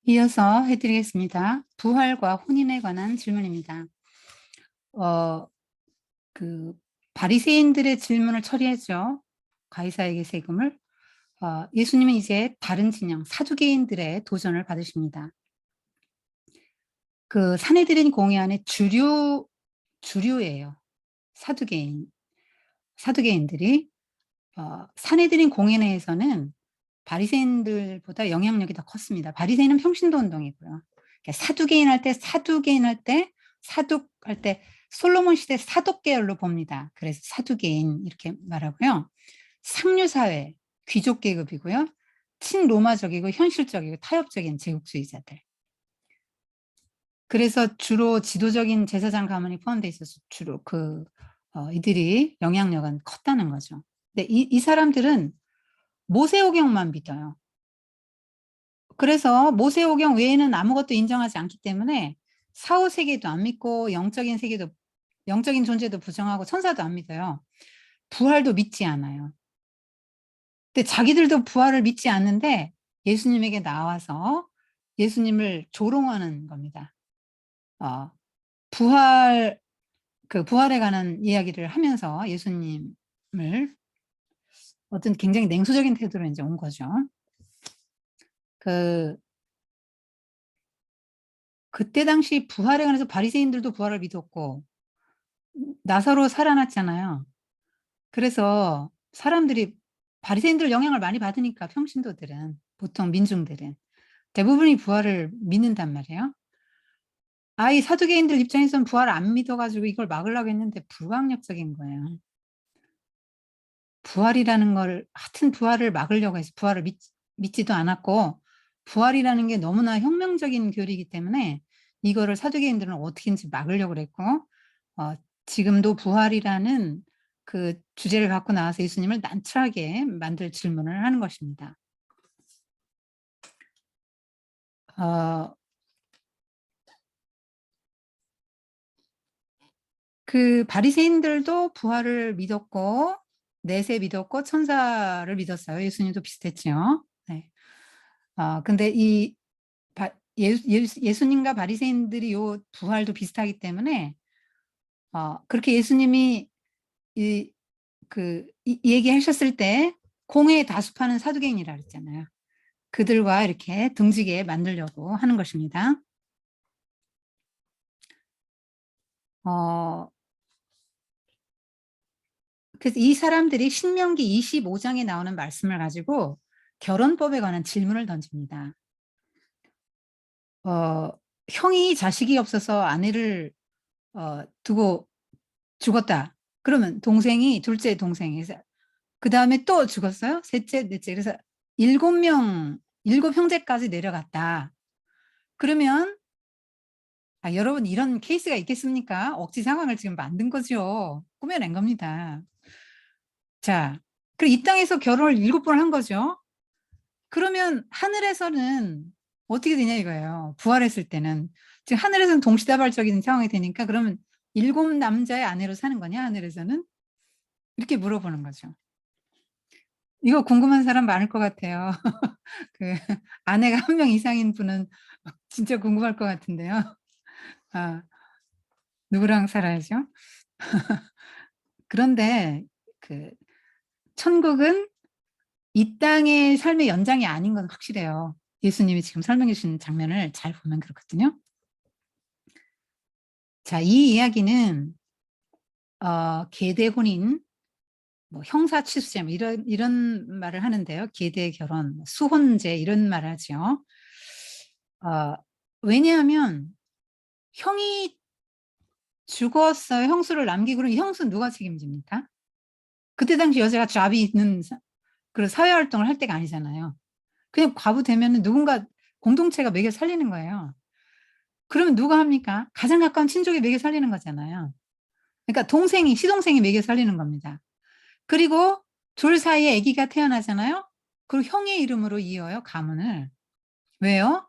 이어서 해드리겠습니다. 부활과 혼인에 관한 질문입니다. 어, 바리새인들의 질문을 처리했죠. 가이사에게 세금을. 예수님은 이제 다른 진영 사두개인들의 도전을 받으십니다. 그 산헤드린 공회 안에 주류예요. 사두개인들이 산헤드린 공회 내에서는 바리새인들보다 영향력이 더 컸습니다. 바리새인은 평신도 운동이고요. 그러니까 사두개인 할 때 사둑할 때 솔로몬 시대 사독 계열로 봅니다. 그래서 사두개인 이렇게 말하고요. 상류사회 귀족 계급이고요. 친로마적이고 현실적이고 타협적인 제국주의자들. 그래서 주로 지도적인 제사장 가문이 포함되어 있어서 주로 이들이 영향력은 컸다는 거죠. 근데 이 사람들은 모세오경만 믿어요. 그래서 모세오경 외에는 아무것도 인정하지 않기 때문에 사후 세계도 안 믿고 영적인 존재도 부정하고 천사도 안 믿어요. 부활도 믿지 않아요. 근데 자기들도 부활을 믿지 않는데 예수님에게 나와서 예수님을 조롱하는 겁니다. 부활에 관한 이야기를 하면서 예수님을 어떤 굉장히 냉소적인 태도로 이제 온 거죠. 그때 당시 부활에 관해서 바리새인들도 부활을 믿었고 나사로 살아났잖아요. 그래서 사람들이 바리새인들 영향을 많이 받으니까 평신도들은 보통 민중들은 대부분이 부활을 믿는단 말이에요. 이 사두개인들 입장에서는 부활을 안 믿어 가지고 이걸 막으려고 했는데 불가항력적인 거예요. 부활이라는 걸 하여튼 부활을 막으려고 해서 부활을 믿지도 않았고 부활이라는 게 너무나 혁명적인 교리이기 때문에 이거를 사두개인들은 어떻게든지 막으려고 그랬고 어 지금도 부활이라는 그 주제를 갖고 나와서 예수님을 난처하게 만들 질문을 하는 것입니다. 그 바리새인들도 부활을 믿었고 내세 믿었고 천사를 믿었어요. 예수님도 비슷했죠. 네. 근데 이 예수님과 바리새인들이 요 부활도 비슷하기 때문에 그렇게 예수님이 얘기하셨을 때 공회에 다수파는 사두개인이라 그랬잖아요. 그들과 이렇게 등지게 만들려고 하는 것입니다. 그래서 이 사람들이 신명기 25장에 나오는 말씀을 가지고 결혼법에 관한 질문을 던집니다. 형이 자식이 없어서 아내를 두고 죽었다. 그러면 둘째 동생이 그다음에 또 죽었어요. 셋째, 넷째. 그래서 7 형제까지 내려갔다. 그러면 여러분 이런 케이스가 있겠습니까? 억지 상황을 지금 만든 거죠. 꾸며낸 겁니다. 자, 그리고 이 땅에서 결혼을 7번을 한 거죠. 그러면 하늘에서는 어떻게 되냐 이거예요. 부활했을 때는. 지금 하늘에서는 동시다발적인 상황이 되니까 그러면 7남자의 아내로 사는 거냐 하늘에서는? 이렇게 물어보는 거죠. 이거 궁금한 사람 많을 것 같아요. 그 아내가 1명 이상인 분은 진짜 궁금할 것 같은데요. 아 누구랑 살아야죠? 그런데 그 천국은 이 땅의 삶의 연장이 아닌 건 확실해요. 예수님이 지금 설명해 주신 장면을 잘 보면 그렇거든요. 자, 이 이야기는 계대 혼인, 뭐 형사 취수제 뭐 이런 말을 하는데요. 계대 결혼, 수혼제 이런 말을 하죠. 왜냐하면 형이 죽었어요. 형수를 남기고 그럼 이 형수는 누가 책임집니까? 그때 당시 여자가 잡이 있는 사회 활동을 할 때가 아니잖아요. 그냥 과부 되면은 누군가 공동체가 먹여 살리는 거예요. 그러면 누가 합니까? 가장 가까운 친족이 먹여 살리는 거잖아요. 그러니까 시동생이 먹여 살리는 겁니다. 그리고 둘 사이에 아기가 태어나잖아요. 그리고 형의 이름으로 이어요, 가문을. 왜요?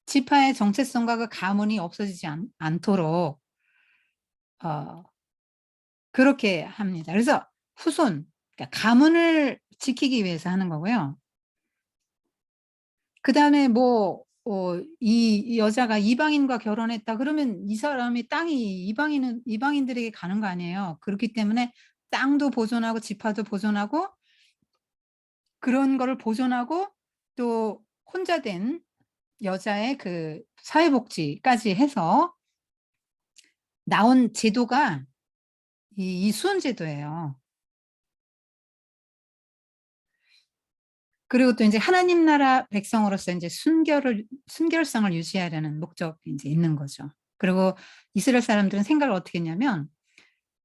지파의 정체성과 그 가문이 없어지지 않도록 어 그렇게 합니다. 그래서 후손, 그러니까 가문을 지키기 위해서 하는 거고요. 그다음에 뭐 이 여자가 이방인과 결혼했다 그러면 이 사람이 땅이 이방인들에게 가는 거 아니에요. 그렇기 때문에 땅도 보존하고 지파도 보존하고 그런 거를 보존하고 또 혼자 된 여자의 그 사회복지까지 해서 나온 제도가 이 수혼제도예요. 그리고 또 이제 하나님 나라 백성으로서 이제 순결성을 유지하려는 목적이 이제 있는 거죠. 그리고 이스라엘 사람들은 생각을 어떻게 했냐면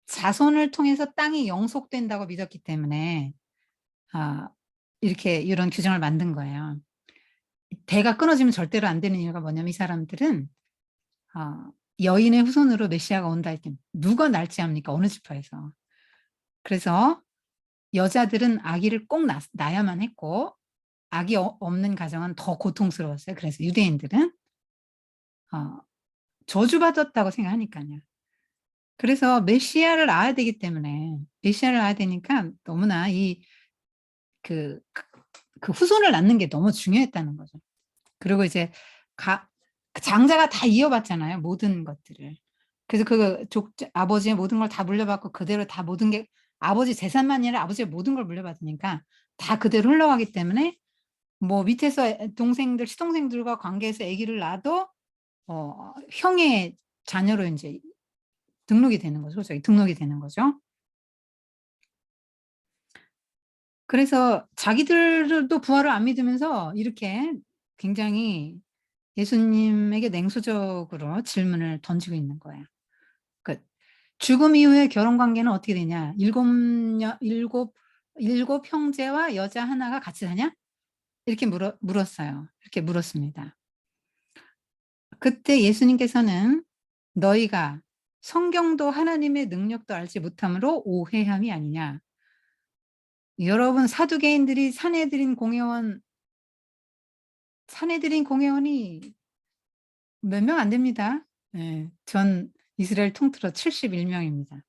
자손을 통해서 땅이 영속된다고 믿었기 때문에 이렇게 이런 규정을 만든 거예요. 대가 끊어지면 절대로 안 되는 이유가 뭐냐면 이 사람들은 여인의 후손으로 메시아가 온다 할 때 누가 날지 합니까? 어느 지파에서. 그래서 여자들은 아기를 꼭 낳아야만 했고 아기 없는 가정은 더 고통스러웠어요. 그래서 유대인들은 저주받았다고 생각하니까요. 그래서 메시아를 낳아야 되기 때문에 메시아를 낳아야 되니까 너무나 그 후손을 낳는 게 너무 중요했다는 거죠. 그리고 이제 장자가 다 이어받잖아요. 모든 것들을. 그래서 아버지의 모든 걸 다 물려받고 그대로 다 모든 게 아버지 재산만이 아니라 아버지의 모든 걸 물려받으니까 다 그대로 흘러가기 때문에 뭐 밑에서 동생들, 시동생들과 관계해서 아기를 낳아도 형의 자녀로 이제 등록이 되는 거죠. 등록이 되는 거죠. 그래서 자기들도 부활을 안 믿으면서 이렇게 굉장히 예수님에게 냉소적으로 질문을 던지고 있는 거예요. 그 죽음 이후에 결혼 관계는 어떻게 되냐? 일곱 형제와 여자 하나가 같이 사냐? 이렇게 물었어요. 이렇게 물었습니다. 그때 예수님께서는 너희가 성경도 하나님의 능력도 알지 못함으로 오해함이 아니냐. 여러분 사두개인들이 사내들인 공회원이 몇 명 안 됩니다. 네, 전 이스라엘 통틀어 71명입니다.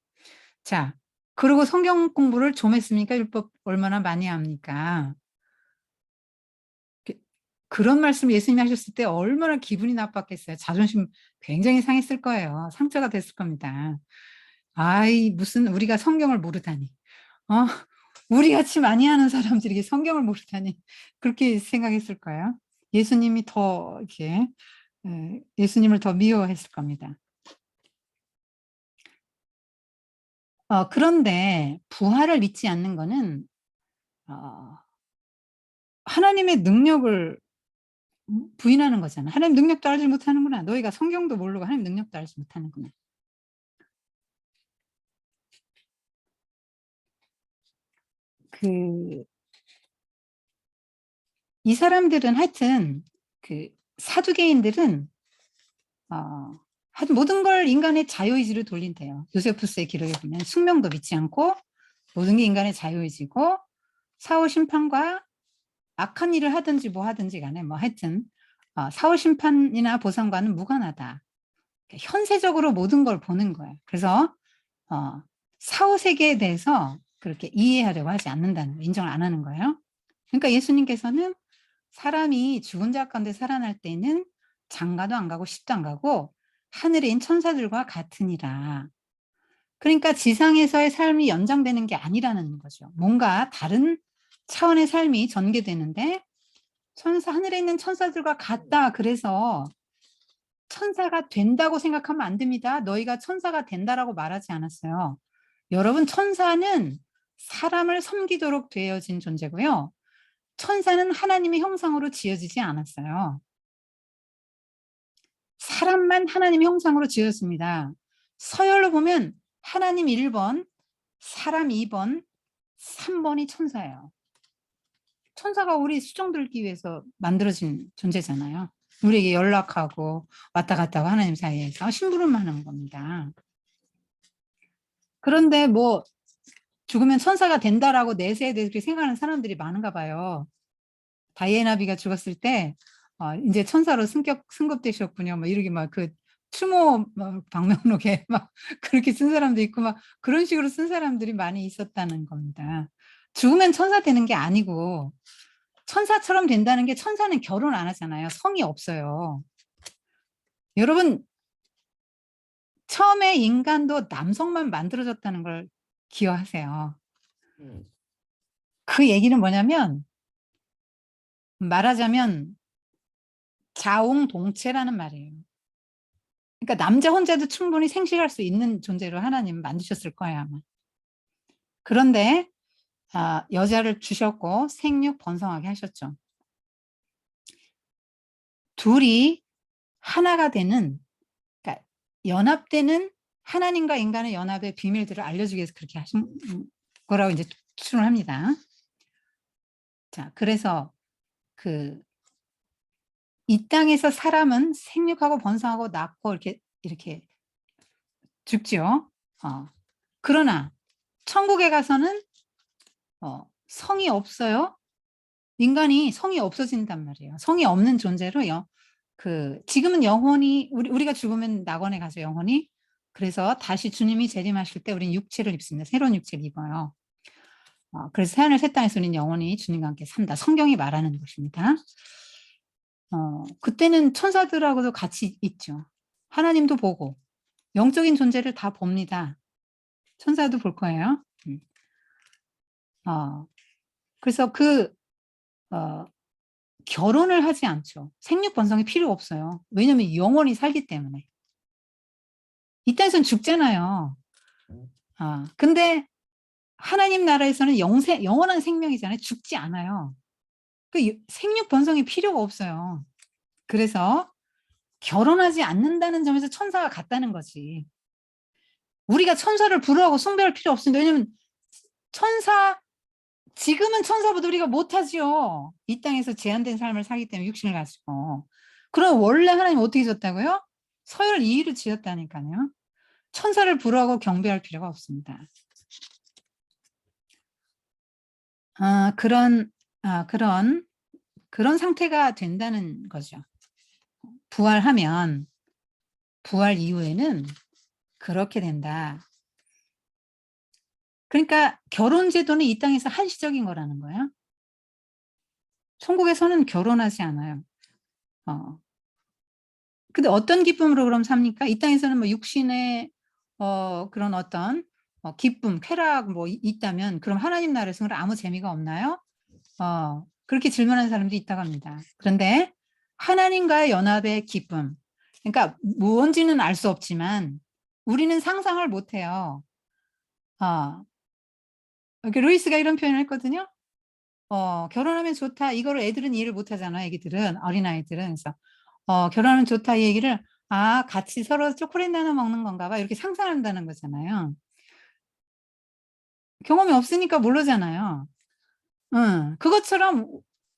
자, 그리고 성경 공부를 좀 했습니까? 율법 얼마나 많이 합니까? 그런 말씀 예수님이 하셨을 때 얼마나 기분이 나빴겠어요. 자존심 굉장히 상했을 거예요. 상처가 됐을 겁니다. 무슨 우리가 성경을 모르다니. 우리 같이 많이 하는 사람들이 성경을 모르다니. 그렇게 생각했을 거예요. 예수님이 더 이렇게 예수님을 더 미워했을 겁니다. 그런데 부활을 믿지 않는 거는 하나님의 능력을 부인하는 거잖아. 하나님 능력도 알지 못하는구나. 너희가 성경도 모르고 하나님 능력도 알지 못하는구나. 이 사람들은 하여튼 사두개인들은 하여튼 모든 걸 인간의 자유의지로 돌린대요. 요세푸스의 기록에 보면 숙명도 믿지 않고 모든 게 인간의 자유의지고 사후 심판과 악한 일을 하든지 뭐 하든지 간에 뭐 하여튼 사후 심판이나 보상과는 무관하다. 현세적으로 모든 걸 보는 거예요. 그래서 사후 세계에 대해서 그렇게 이해하려고 하지 않는다는 거, 인정을 안 하는 거예요. 그러니까 예수님께서는 사람이 죽은 자 가운데 살아날 때는 장가도 안 가고 시도 안 가고 하늘에 있는 천사들과 같으니라. 그러니까 지상에서의 삶이 연장되는 게 아니라는 거죠. 뭔가 다른 차원의 삶이 전개되는데 하늘에 있는 천사들과 같다. 그래서 천사가 된다고 생각하면 안 됩니다. 너희가 천사가 된다라고 말하지 않았어요. 여러분, 천사는 사람을 섬기도록 되어진 존재고요. 천사는 하나님의 형상으로 지어지지 않았어요. 사람만 하나님의 형상으로 지었습니다. 서열로 보면 하나님 1번, 사람 2번, 3번이 천사예요. 천사가 우리 수종 들기 위해서 만들어진 존재잖아요. 우리에게 연락하고 왔다 갔다 하고 하나님 사이에서 심부름하는 겁니다. 그런데 뭐 죽으면 천사가 된다라고 내세에 대해서 그렇게 생각하는 사람들이 많은가 봐요. 다이애나비가 죽었을 때 이제 천사로 승급되셨군요. 뭐 이렇게 막 추모 방명록에 막 그렇게 쓴 사람도 있고 막 그런 식으로 쓴 사람들이 많이 있었다는 겁니다. 죽으면 천사 되는 게 아니고 천사처럼 된다는 게 천사는 결혼 안 하잖아요. 성이 없어요. 여러분 처음에 인간도 남성만 만들어졌다는 걸 기억하세요. 그 얘기는 뭐냐면 말하자면 자웅동체라는 말이에요. 그러니까 남자 혼자도 충분히 생식할 수 있는 존재로 하나님은 만드셨을 거예요 아마. 그런데 여자를 주셨고 생육 번성하게 하셨죠. 둘이 하나가 되는, 그러니까 연합되는 하나님과 인간의 연합의 비밀들을 알려주기 위해서 그렇게 하신 거라고 이제 추론을 합니다. 자, 그래서 이 땅에서 사람은 생육하고 번성하고 낳고 이렇게 죽죠. 그러나 천국에 가서는 성이 없어요. 인간이 성이 없어진단 말이에요. 성이 없는 존재로요. 지금은 영혼이 우리가 죽으면 낙원에 가죠, 영혼이. 그래서 다시 주님이 재림하실 때 우리는 육체를 입습니다. 새로운 육체를 입어요. 그래서 새하늘 새 땅에서 우리는 영원히 주님과 함께 산다. 성경이 말하는 것입니다. 그때는 천사들하고도 같이 있죠. 하나님도 보고 영적인 존재를 다 봅니다. 천사도 볼 거예요. 그래서 결혼을 하지 않죠. 생육 번성이 필요 없어요. 왜냐면 영원히 살기 때문에. 이 땅에서는 죽잖아요. 근데 하나님 나라에서는 영원한 생명이잖아요. 죽지 않아요. 생육 번성이 필요가 없어요. 그래서 결혼하지 않는다는 점에서 천사가 같다는 거지. 우리가 천사를 부러워하고 숭배할 필요 없습니다. 왜냐면 지금은 천사보다 우리가 못하지요. 이 땅에서 제한된 삶을 살기 때문에 육신을 가지고. 그럼 원래 하나님 어떻게 지었다고요? 서열 2위로 지었다니까요. 천사를 부러워하고 경배할 필요가 없습니다. 그런 상태가 된다는 거죠. 부활하면 부활 이후에는 그렇게 된다. 그러니까 결혼 제도는 이 땅에서 한시적인 거라는 거예요. 천국에서는 결혼하지 않아요. 근데 어떤 기쁨으로 그럼 삽니까? 이 땅에서는 뭐 육신의 그런 어떤 기쁨, 쾌락 뭐 있다면 그럼 하나님 나라에서는 아무 재미가 없나요? 그렇게 질문하는 사람도 있다고 합니다. 그런데 하나님과의 연합의 기쁨, 그러니까 뭔지는 알 수 없지만 우리는 상상을 못해요. 루이스가 이런 표현을 했거든요. 결혼하면 좋다. 이거를 애들은 이해를 못하잖아요. 애기들은, 어린아이들은. 그래서 결혼하면 좋다 이 얘기를 같이 서로 초콜릿 나눠 먹는 건가 봐 이렇게 상상한다는 거잖아요. 경험이 없으니까 모르잖아요. 그것처럼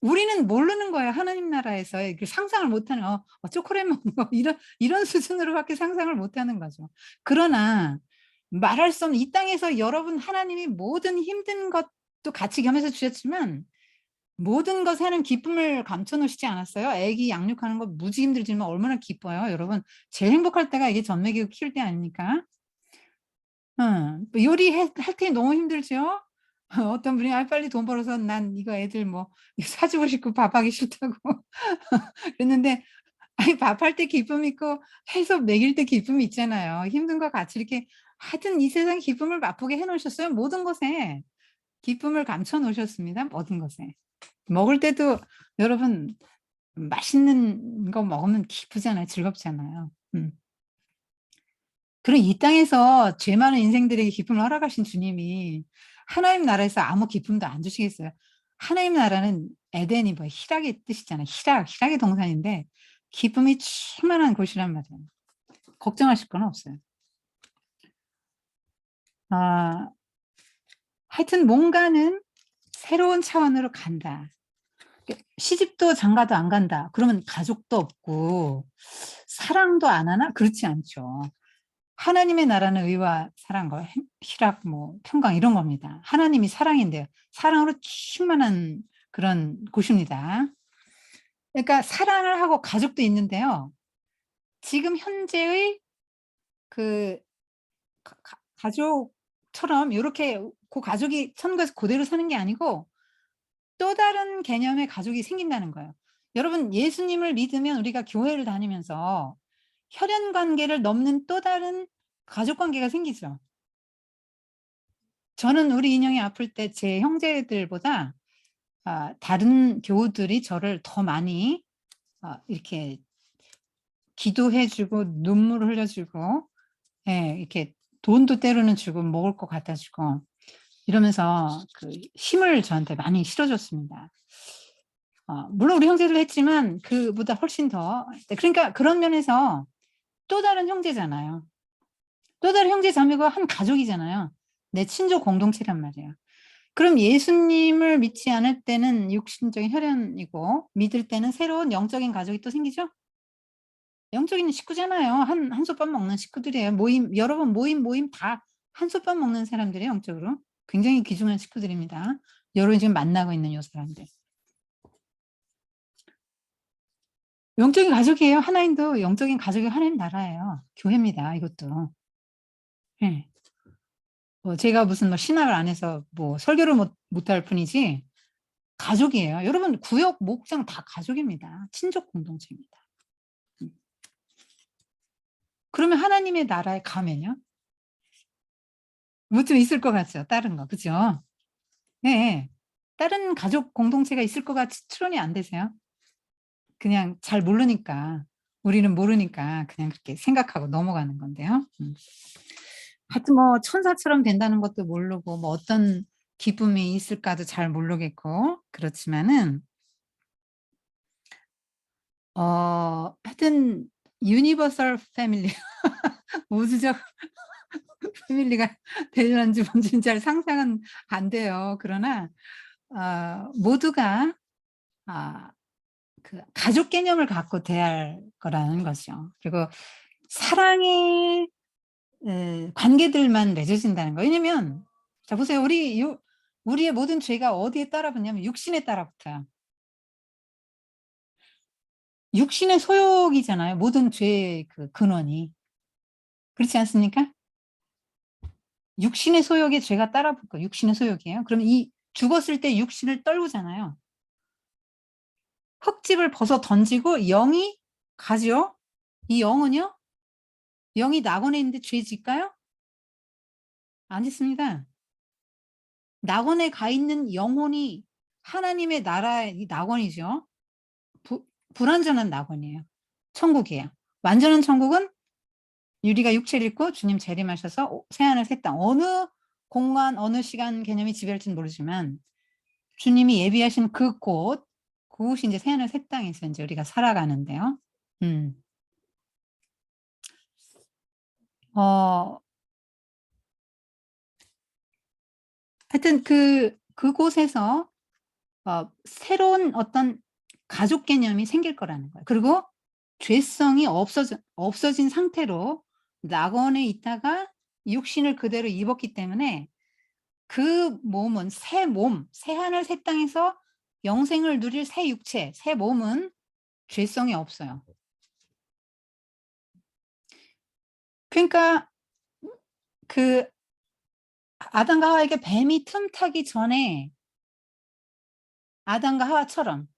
우리는 모르는 거예요. 하나님 나라에서 상상을 못하는 초콜릿 먹는 거 이런 수준으로밖에 상상을 못하는 거죠. 그러나 말할 수 없는 이 땅에서 여러분 하나님이 모든 힘든 것도 같이 겸해서 주셨지만 모든 것에 하는 기쁨을 감춰 놓으시지 않았어요? 아기 양육하는 거 무지 힘들지만 얼마나 기뻐요. 여러분 제일 행복할 때가 이게 전매기고 키울 때 아닙니까? 요리할 때 너무 힘들죠? 어떤 분이 빨리 돈 벌어서 난 이거 애들 뭐 사주고 싶고 밥하기 싫다고 그랬는데 아니 밥할 때 기쁨 있고 해서 먹일 때 기쁨이 있잖아요. 힘든 거 같이 이렇게 하여튼 이 세상 기쁨을 맛보게 해 놓으셨어요. 모든 것에 기쁨을 감춰 놓으셨습니다. 모든 것에. 먹을 때도 여러분 맛있는 거 먹으면 기쁘잖아요. 즐겁잖아요. 그럼 이 땅에서 죄 많은 인생들에게 기쁨을 허락하신 주님이 하나님 나라에서 아무 기쁨도 안 주시겠어요? 하나님 나라는 에덴이 뭐 희락의 뜻이잖아요. 희락의 동산인데 기쁨이 충만한 곳이란 말이에요. 걱정하실 건 없어요. 하여튼 뭔가는 새로운 차원으로 간다. 시집도 장가도 안 간다. 그러면 가족도 없고 사랑도 안 하나? 그렇지 않죠. 하나님의 나라는 의와 사랑과 희락, 뭐 평강 이런 겁니다. 하나님이 사랑인데요. 사랑으로 충만한 그런 곳입니다. 그러니까 사랑을 하고 가족도 있는데요. 지금 현재의 가족처럼 이렇게 그 가족이 천국에서 그대로 사는 게 아니고 또 다른 개념의 가족이 생긴다는 거예요. 여러분 예수님을 믿으면 우리가 교회를 다니면서 혈연 관계를 넘는 또 다른 가족 관계가 생기죠. 저는 우리 인형이 아플 때 제 형제들보다 다른 교우들이 저를 더 많이 이렇게 기도해 주고 눈물을 흘려 주고 예 이렇게 돈도 때로는 주고 먹을 거 갖다 주고 이러면서 그 힘을 저한테 많이 실어 줬습니다. 물론 우리 형제도 했지만 그보다 훨씬 더 그러니까 그런 면에서 또 다른 형제잖아요. 또 다른 형제 자매가 한 가족이잖아요. 내 친족 공동체란 말이에요. 그럼 예수님을 믿지 않을 때는 육신적인 혈연이고 믿을 때는 새로운 영적인 가족이 또 생기죠? 영적인 식구잖아요. 한 한솥밥 먹는 식구들이에요. 모임 여러분 모임 다 한솥밥 먹는 사람들이에요 영적으로. 굉장히 귀중한 식구들입니다. 여러분이 지금 만나고 있는 요 사람들. 영적인 가족이에요. 하나님도 영적인 가족이 하나님 나라예요. 교회입니다 이것도. 예. 제가 무슨 뭐 신학을 안 해서 뭐 설교를 못할 뿐이지 가족이에요. 여러분 구역, 목장 다 가족입니다. 친족 공동체입니다. 그러면 하나님의 나라에 가면요? 뭐 좀 있을 것 같죠? 다른 거. 그죠? 네. 다른 가족 공동체가 있을 것 같이 추론이 안 되세요? 그냥 잘 모르니까. 우리는 모르니까 그냥 그렇게 생각하고 넘어가는 건데요. 하여튼 뭐 천사처럼 된다는 것도 모르고 뭐 어떤 기쁨이 있을까도 잘 모르겠고 그렇지만은 하여튼 유니버설 패밀리 우주적 패밀리가 되는지 뭔지는 잘 상상은 안 돼요. 그러나 모두가 아 그 가족 개념을 갖고 대할 거라는 거죠. 그리고 사랑의 관계들만 맺어진다는 거예요. 왜냐면 자 보세요. 우리의 모든 죄가 어디에 따라 붙냐면 육신에 따라 붙어요. 육신의 소욕이잖아요. 모든 죄의 그 근원이. 그렇지 않습니까? 육신의 소욕에 죄가 따라 붙고 육신의 소욕이에요. 그럼 이 죽었을 때 육신을 떨구잖아요. 흙집을 벗어 던지고 영이 가죠. 이 영은요? 영이 낙원에 있는데 죄 짓까요? 안 짓습니다. 낙원에 가 있는 영혼이 하나님의 나라의 이 낙원이죠. 부 불완전한 낙원이에요. 천국이에요. 완전한 천국은 유리가 육체를 입고 주님 재림하셔서 새하늘 새 땅 어느 공간 어느 시간 개념이 지배할지는 모르지만 주님이 예비하신 그곳이 인제 새하늘 새 땅에서 인제 우리가 살아가는데요. 음. 어 하여튼 그곳에서 새로운 어떤 가족 개념이 생길 거라는 거예요. 그리고 죄성이 없어진 상태로 낙원에 있다가 육신을 그대로 입었기 때문에 그 몸은 새 하늘 새 땅에서 영생을 누릴 새 육체, 새 몸은 죄성이 없어요. 그러니까 그 아담과 하와에게 뱀이 틈타기 전에 아담과 하와처럼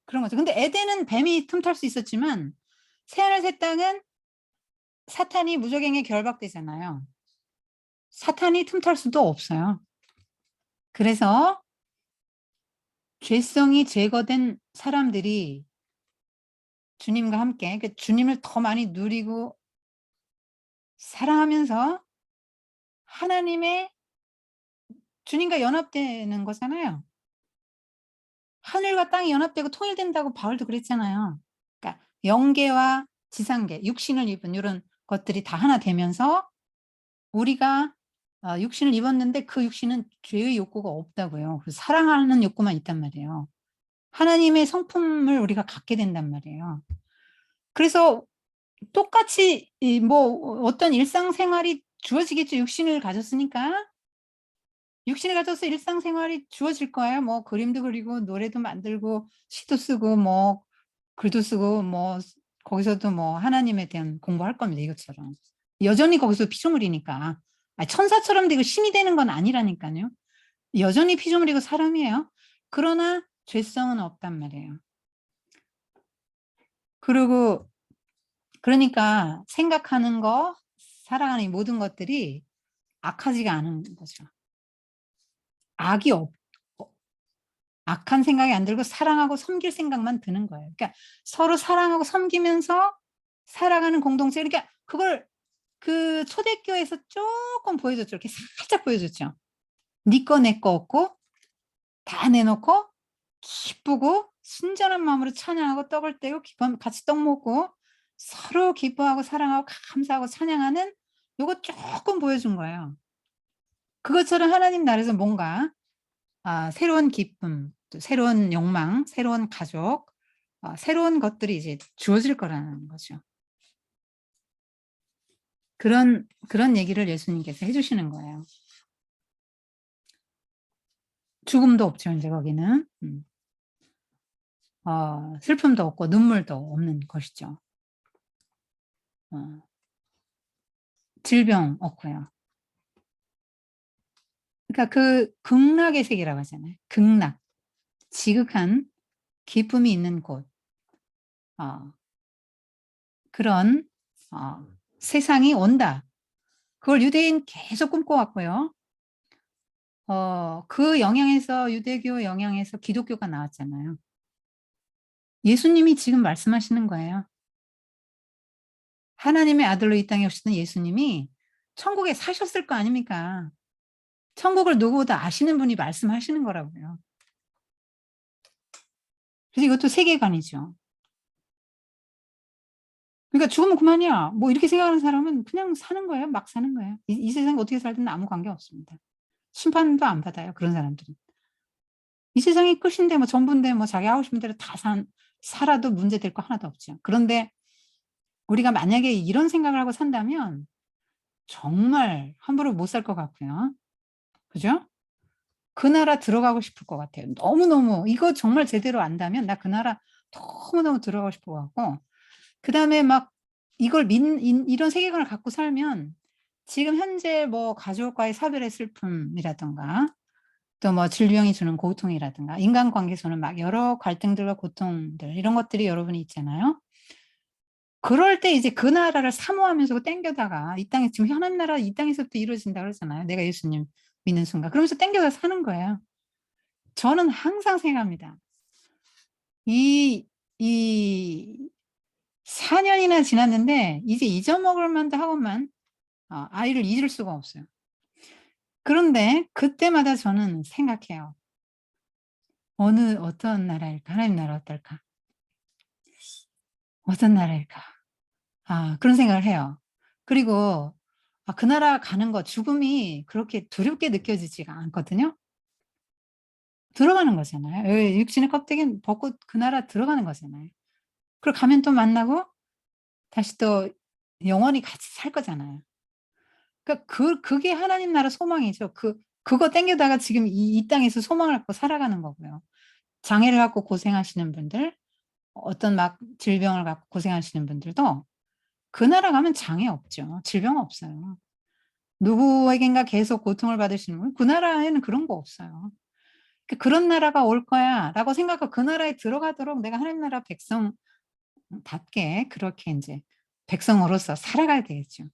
그런 거죠. 근데 에덴은 뱀이 틈탈 수 있었지만 새하늘 새 땅은 사탄이 무적행에 결박되잖아요. 사탄이 틈탈 수도 없어요. 그래서 죄성이 제거된 사람들이 주님과 함께 주님을 더 많이 누리고 사랑하면서 하나님의 주님과 연합되는 거잖아요. 하늘과 땅이 연합되고 통일된다고 바울도 그랬잖아요. 그러니까 영계와 지상계, 육신을 입은 요런 것들이 다 하나 되면서 우리가 육신을 입었는데 그 육신은 죄의 욕구가 없다고요. 그래서 사랑하는 욕구만 있단 말이에요. 하나님의 성품을 우리가 갖게 된단 말이에요. 그래서 똑같이 뭐 어떤 일상생활이 주어지겠죠. 육신을 가졌으니까. 육신을 가져서 일상생활이 주어질 거예요. 뭐 그림도 그리고 노래도 만들고 시도 쓰고 뭐 글도 쓰고 뭐 거기서도 뭐 하나님에 대한 공부할 겁니다 이것처럼. 여전히 거기서 피조물이니까. 천사처럼 되고 신이 되는 건 아니라니까요. 여전히 피조물이고 사람이에요. 그러나 죄성은 없단 말이에요. 그리고 그러니까 생각하는 거, 살아가는 이 모든 것들이 악하지가 않은 거죠. 악이 없 어 악한 생각이 안 들고 사랑하고 섬길 생각만 드는 거예요. 그러니까 서로 사랑하고 섬기면서 살아가는 공동체, 그러니까 그걸 그 초대교회에서 쪼끔 보여줬죠. 이렇게 살짝 보여줬죠. 네 거 내 거 없고 다 내놓고 기쁘고 순전한 마음으로 찬양하고 떡을 떼고 기뻐하면 같이 떡 먹고 서로 기뻐하고 사랑하고 감사하고 찬양하는 요거 쪼끔 보여준 거예요. 그것처럼 하나님 나라에서 뭔가 새로운 기쁨, 또 새로운 욕망, 새로운 가족, 새로운 것들이 이제 주어질 거라는 거죠. 그런 얘기를 예수님께서 해 주시는 거예요. 죽음도 없죠 인제 거기는. 슬픔도 없고 눈물도 없는 것이죠. 어 질병 없고요. 그러니까 그 극락의 세계라고 하잖아요. 극락. 지극한 기쁨이 있는 곳. 어 그런 세상이 온다. 그걸 유대인 계속 꿈꿔왔고요. 그 영향에서 유대교 영향에서 기독교가 나왔잖아요. 예수님이 지금 말씀하시는 거예요. 하나님의 아들로 이 땅에 오셨던 예수님이 천국에 사셨을 거 아닙니까? 천국을 누구보다 아시는 분이 말씀하시는 거라고요. 그래서 이것도 세계관이죠. 그러니까 '죽으면 그만이야.' 뭐 이렇게 생각하는 사람은 그냥 사는 거예요. 막 사는 거예요. 이 세상에 어떻게 살든 아무 관계 없습니다. 심판도 안 받아요, 그런 사람들은. 이 세상이 끝인데 뭐 전부인데 뭐 자기 하고 싶은 대로 다 살아도 문제될 거 하나도 없죠. 그런데 우리가 만약에 이런 생각을 하고 산다면 정말 함부로 못 살 것 같고요. 그죠? 그 나라 들어가고 싶을 것 같아요. 너무너무 이거 정말 제대로 안다면 나 그 나라 너무너무 들어가고 싶어 갖고 그다음에 막 이걸 이런 세계관을 갖고 살면 지금 현재 뭐 가족과의 사별의 슬픔이라든가 또 뭐 질병이 주는 고통이라든가 인간관계에서는 막 여러 갈등들과 고통들 이런 것들이 여러분이 있잖아요. 그럴 때 이제 그 나라를 사모하면서 땡겨다가 이 땅에 지금 하나님 나라 이 땅에서부터 이루어진다 그러잖아요. 내가 예수님 믿는 순간. 그러면서 땡겨서 사는 거예요. 저는 항상 생각합니다. 이 이 4 년이나 지났는데 이제 잊어먹을 만도 하고만 아이를 잊을 수가 없어요. 그런데 그때마다 저는 생각해요. '어떤 나라일까? 하나님 나라 어떨까? 어떤 나라일까?' 그런 생각을 해요. 그리고 그 나라 가는 거 죽음이 그렇게 두렵게 느껴지지가 않거든요. 들어가는 거잖아요. 육신의 껍데기는 벗고 그 나라 들어가는 거잖아요. 그리고 가면 또 만나고 다시 또 영원히 같이 살 거잖아요. 그러니까 그게 하나님 나라 소망이죠. 그거 땡겨다가 지금 이 땅에서 소망을 갖고 살아가는 거고요. 장애를 갖고 고생하시는 분들, 어떤 막 질병을 갖고 고생하시는 분들도 그 나라 가면 장애 없죠. 질병 없어요. 누구에겐가 계속 고통을 받으시는 분, 그 나라에는 그런 거 없어요. 그런 나라가 올 거야'라고 생각하고 그 나라에 들어가도록 내가 하나님 나라 백성답게 그렇게 인제 백성으로서 살아가야 되겠죠.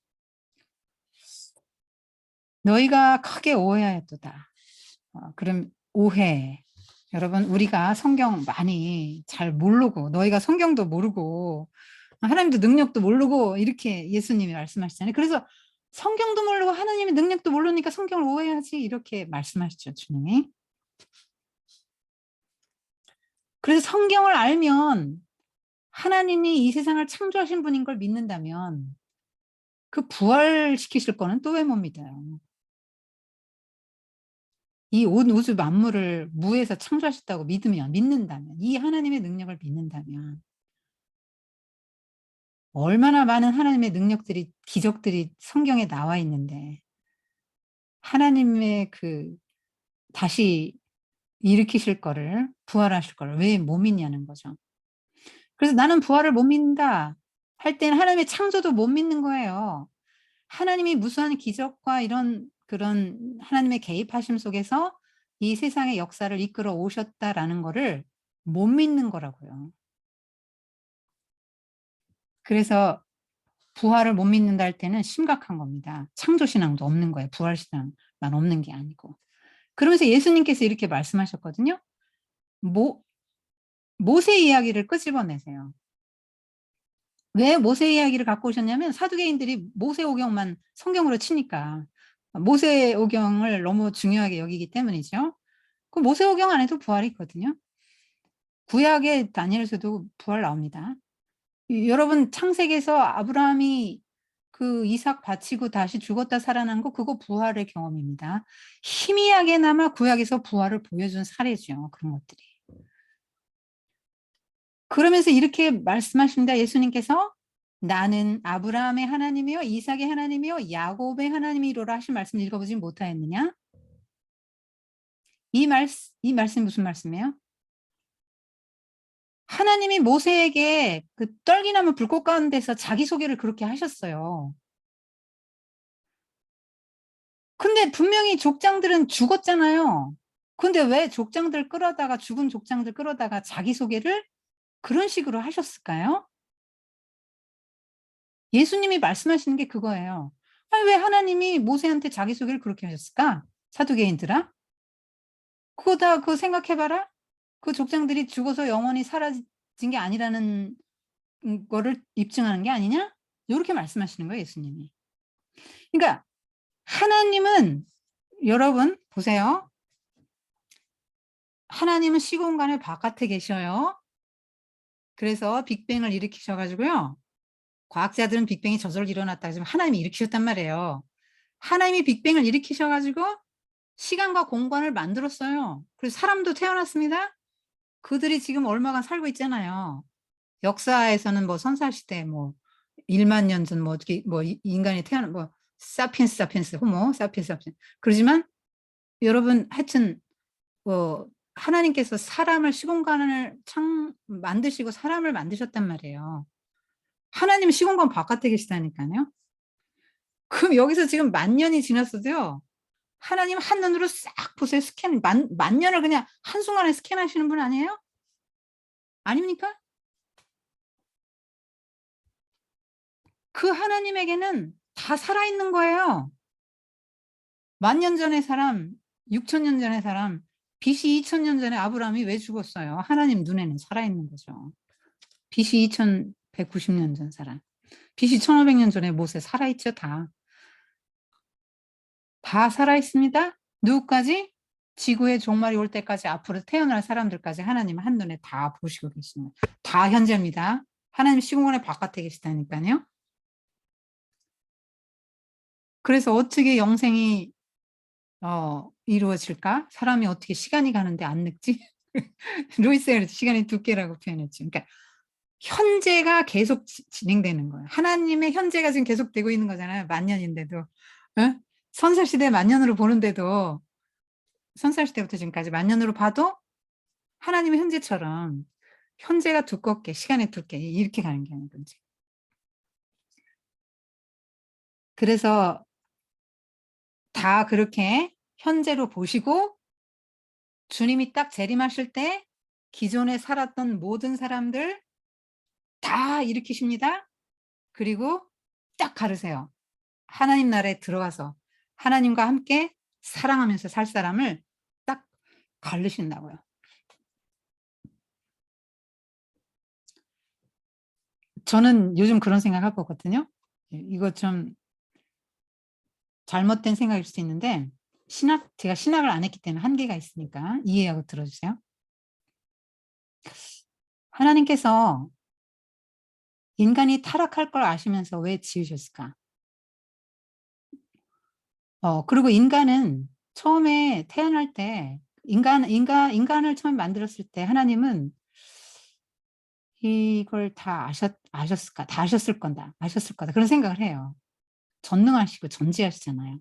"너희가 크게 오해하였도다." 그럼 오해. 여러분 우리가 성경 많이 잘 모르고 너희가 성경도 모르고 하나님도 능력도 모르고 이렇게 예수님이 말씀하시잖아요. 그래서 "성경도 모르고 하나님의 능력도 모르니까 성경을 오해하지." 이렇게 말씀하시죠, 주님이. 그래서 성경을 알면 하나님이 이 세상을 창조하신 분인 걸 믿는다면 그 부활시키실 거는 또 왜 못 믿어요. 이 온 우주 만물을 무에서 창조하셨다고 믿는다면 이 하나님의 능력을 믿는다면 얼마나 많은 하나님의 능력들이 기적들이 성경에 나와 있는데 하나님의 다시 일으키실 거를 부활하실 거를 왜 못 믿냐는 거죠. 그래서 '나는 부활을 못 믿는다.' 할 때는 하나님의 창조도 못 믿는 거예요. 하나님이 무수한 기적과 이런 그런 하나님의 개입하심 속에서 이 세상의 역사를 이끌어 오셨다라는 거를 못 믿는 거라고요. 그래서 부활을 못 믿는다 할 때는 심각한 겁니다. 창조 신앙도 없는 거예요. 부활 신앙만 없는 게 아니고. 그러면서 예수님께서 이렇게 말씀하셨거든요. 모 모세 이야기를 끄집어내세요. 왜 모세 이야기를 갖고 오셨냐면 사두개인들이 모세오경만 성경으로 치니까. 모세오경을 너무 중요하게 여기기 때문이죠. 그 모세오경 안에도 부활이 있거든요. 구약의 다니엘서도 부활 나옵니다. 여러분 창세기에서 아브라함이 그 이삭 바치고 다시 죽었다 살아난 거 그거 부활의 경험입니다. 희미하게나마 구약에서 부활을 보여준 사례죠. 그런 것들이. 그러면서 이렇게 말씀하십니다. 예수님께서 나는 아브라함의 하나님이요 이삭의 하나님이요 야곱의 하나님이로라 하신 말씀 읽어보지 못하였느냐? 이 말씀이 무슨 말씀이에요? 하나님이 모세에게 그 떨기나무 불꽃 가운데서 자기소개를 그렇게 하셨어요. 근데 분명히 족장들은 죽었잖아요. 근데 왜 족장들 끌어다가 죽은 족장들 끌어다가 자기소개를 그런 식으로 하셨을까요? 예수님이 말씀하시는 게 그거예요. 아니 왜 하나님이 모세한테 자기소개를 그렇게 하셨을까? 사두개인들아? 그거 다 그거 생각해 봐라. 그 족장들이 죽어서 영원히 사라진 게 아니라는 거를 입증하는 게 아니냐? 요렇게 말씀하시는 거예요, 예수님이. 그러니까 하나님은 여러분 보세요. 하나님은 시공간의 바깥에 계셔요. 그래서 빅뱅을 일으키셔 가지고요. 과학자들은 빅뱅이 저절로 일어났다 그러지만 하나님이 일으키셨단 말이에요. 하나님이 빅뱅을 일으키셔 가지고 시간과 공간을 만들었어요. 그래서 사람도 태어났습니다. 그들이 지금 얼마간 살고 있잖아요. 역사에서는 뭐 선사시대 뭐 1만 년 전 뭐 어떻게 뭐 인간이 태어난 뭐 사피엔스 호모 사피엔스 그러지만 여러분 하여튼 뭐 하나님께서 사람을 시공간을 만드시고 사람을 만드셨단 말이에요. 하나님은 시공간 바깥에 계시다니까요. 그럼 여기서 지금 10,000년이 지났어도요. 하나님 한눈으로 싹 보세요. 스캔 만 년을 그냥 한순간에 스캔하시는 분 아니에요? 아닙니까? 그 하나님에게는 다 살아있는 거예요. 10,000년 전의 사람, 6,000년 전의 사람, BC 2,000년 전에 아브라함이 왜 죽었어요? 하나님 눈에는 살아있는 거죠. BC 2,190년 전 사람. BC 1,500년 전에 모세 살아있죠, 다. 다 살아있습니다. 누구까지? 지구의 종말이 올 때까지 앞으로 태어날 사람들까지 하나님 한눈에 다 보시고 계시는 거예요. 다 현재입니다. 하나님 시공간의 바깥에 계시다니까요. 그래서 어떻게 영생이 이루어질까? 사람이 어떻게 시간이 가는데 안 늙지? 루이스가 그랬죠. 시간이 두께라고 표현했죠. 그러니까 현재가 계속 진행되는 거예요. 하나님의 현재가 지금 계속되고 있는 거잖아요. 10,000년인데도. 어? 선사시대 10,000년으로 보는데도 선사시대부터 지금까지 10,000년으로 봐도 하나님의 현재처럼 현재가 두껍게 시간이 두께 이렇게 가는 게 아닌 건지. 그래서 다 그렇게 현재로 보시고 주님이 딱 재림하실 때 기존에 살았던 모든 사람들 다 일으키십니다. 그리고 딱 가르세요. 하나님 나라에 들어가서 하나님과 함께 사랑하면서 살 사람을 딱 가르신다고요. 저는 요즘 그런 생각을 하고 있거든요. 이거 좀 잘못된 생각일 수도 있는데 제가 신학을 안 했기 때문에 한계가 있으니까 이해하고 들어주세요. 하나님께서 인간이 타락할 걸 아시면서 왜 지으셨을까? 그리고 인간은 처음에 태어날 때 인간을 처음 만들었을 때 하나님은 이걸 다 아셨을까? 다 아셨을 건다. 아셨을 거다. 그런 생각을 해요. 전능하시고 전지하시잖아요.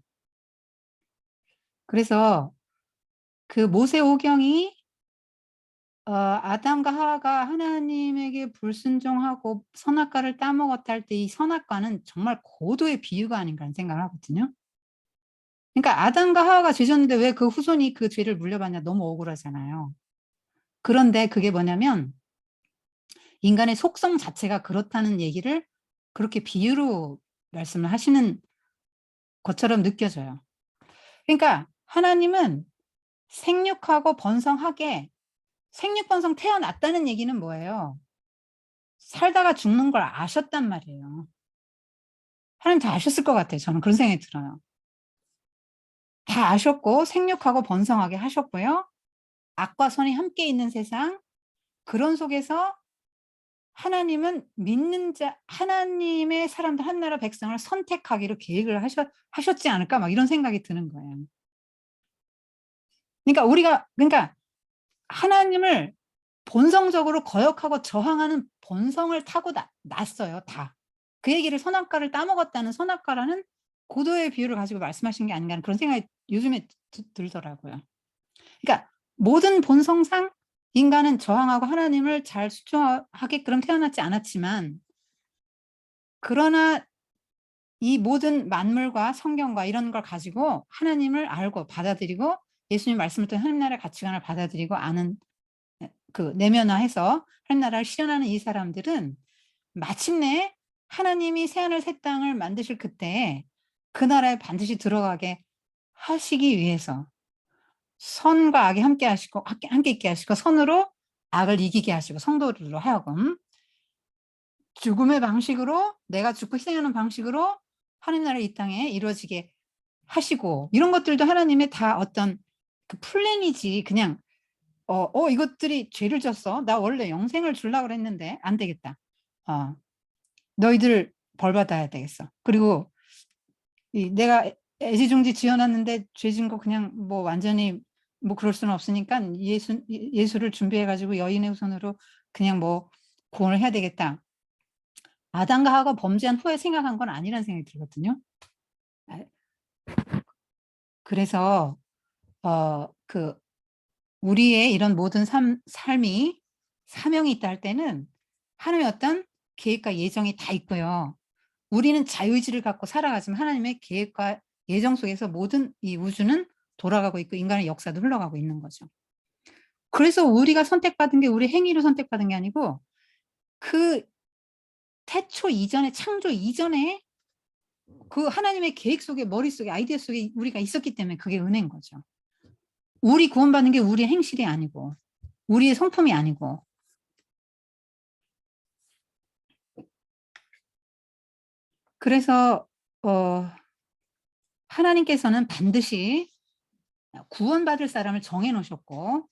그래서 그 모세오경이 아담과 하와가 하나님에게 불순종하고 선악과를 따먹었다 할 때 이 선악과는 정말 고도의 비유가 아닌가 하는 생각을 하거든요. 그러니까 아담과 하와가 죄졌는데 왜 그 후손이 그 죄를 물려받냐, 너무 억울하잖아요. 그런데 그게 뭐냐면 인간의 속성 자체가 그렇다는 얘기를 그렇게 비유로 말씀을 하시는 것처럼 느껴져요. 그러니까 하나님은 생육하고 번성하게, 생육번성 태어났다는 얘기는 뭐예요? 살다가 죽는 걸 아셨단 말이에요. 하나님 다 아셨을 것 같아요. 저는 그런 생각이 들어요. 다 아셨고 생육하고 번성하게 하셨고요. 악과 선이 함께 있는 세상, 그런 속에서 하나님은 믿는 자, 하나님의 사람들 한 나라 백성을 선택하기로 계획을 하셨지 않을까, 막 이런 생각이 드는 거예요. 그러니까 하나님을 본성적으로 거역하고 저항하는 본성을 타고 났어요, 다. 그 얘기를 선악과를 따먹었다는, 선악과라는 고도의 비유를 가지고 말씀하신 게 아닌가 하는 그런 생각이 요즘에 들더라고요. 그러니까 모든 본성상 인간은 저항하고 하나님을 잘 수종하게끔 태어나지 않았지만, 그러나 이 모든 만물과 성경과 이런 걸 가지고 하나님을 알고 받아들이고 예수님 말씀을 통해 하나님 나라의 가치관을 받아들이고 아는, 그 내면화해서 하나님 나라를 실현하는 이 사람들은 마침내 하나님이 새하늘 새 땅을 만드실 그때 그 나라에 반드시 들어가게 하시기 위해서 선과 악이 함께 하시고, 함께 있게 하시고, 선으로 악을 이기게 하시고, 성도들로 하여금 죽음의 방식으로, 내가 죽고 희생하는 방식으로 하나님 나라 이 땅에 이루어지게 하시고, 이런 것들도 하나님의 다 어떤 그 플랜이지. 그냥 이것들이 죄를 졌어, 나 원래 영생을 주려고 그랬는데 안 되겠다, 너희들 벌 받아야 되겠어. 그리고 내가 애지중지 지어놨는데 죄진 거 그냥 뭐 완전히 뭐 그럴 수는 없으니까 예수를 준비해 가지고 여인의 후손으로 그냥 뭐 구원을 해야 되겠다. 아담과 하와가 범죄한 후에 생각한 건 아니라는 생각이 들거든요. 그래서 그 우리의 이런 모든 삶이 사명이 있다 할 때는 하나님의 어떤 계획과 예정이 다 있고요. 우리는 자유의지를 갖고 살아가지만 하나님의 계획과 예정 속에서 모든 이 우주는 돌아가고 있고 인간의 역사도 흘러가고 있는 거죠. 그래서 우리가 선택받은 게 우리 행위로 선택받은 게 아니고 그 태초 이전에, 창조 이전에 그 하나님의 계획 속에, 머릿속에, 아이디어 속에 우리가 있었기 때문에 그게 은혜인 거죠. 우리 구원받는 게 우리의 행실이 아니고 우리의 성품이 아니고. 그래서 하나님께서는 반드시 구원받을 사람을 정해 놓으셨고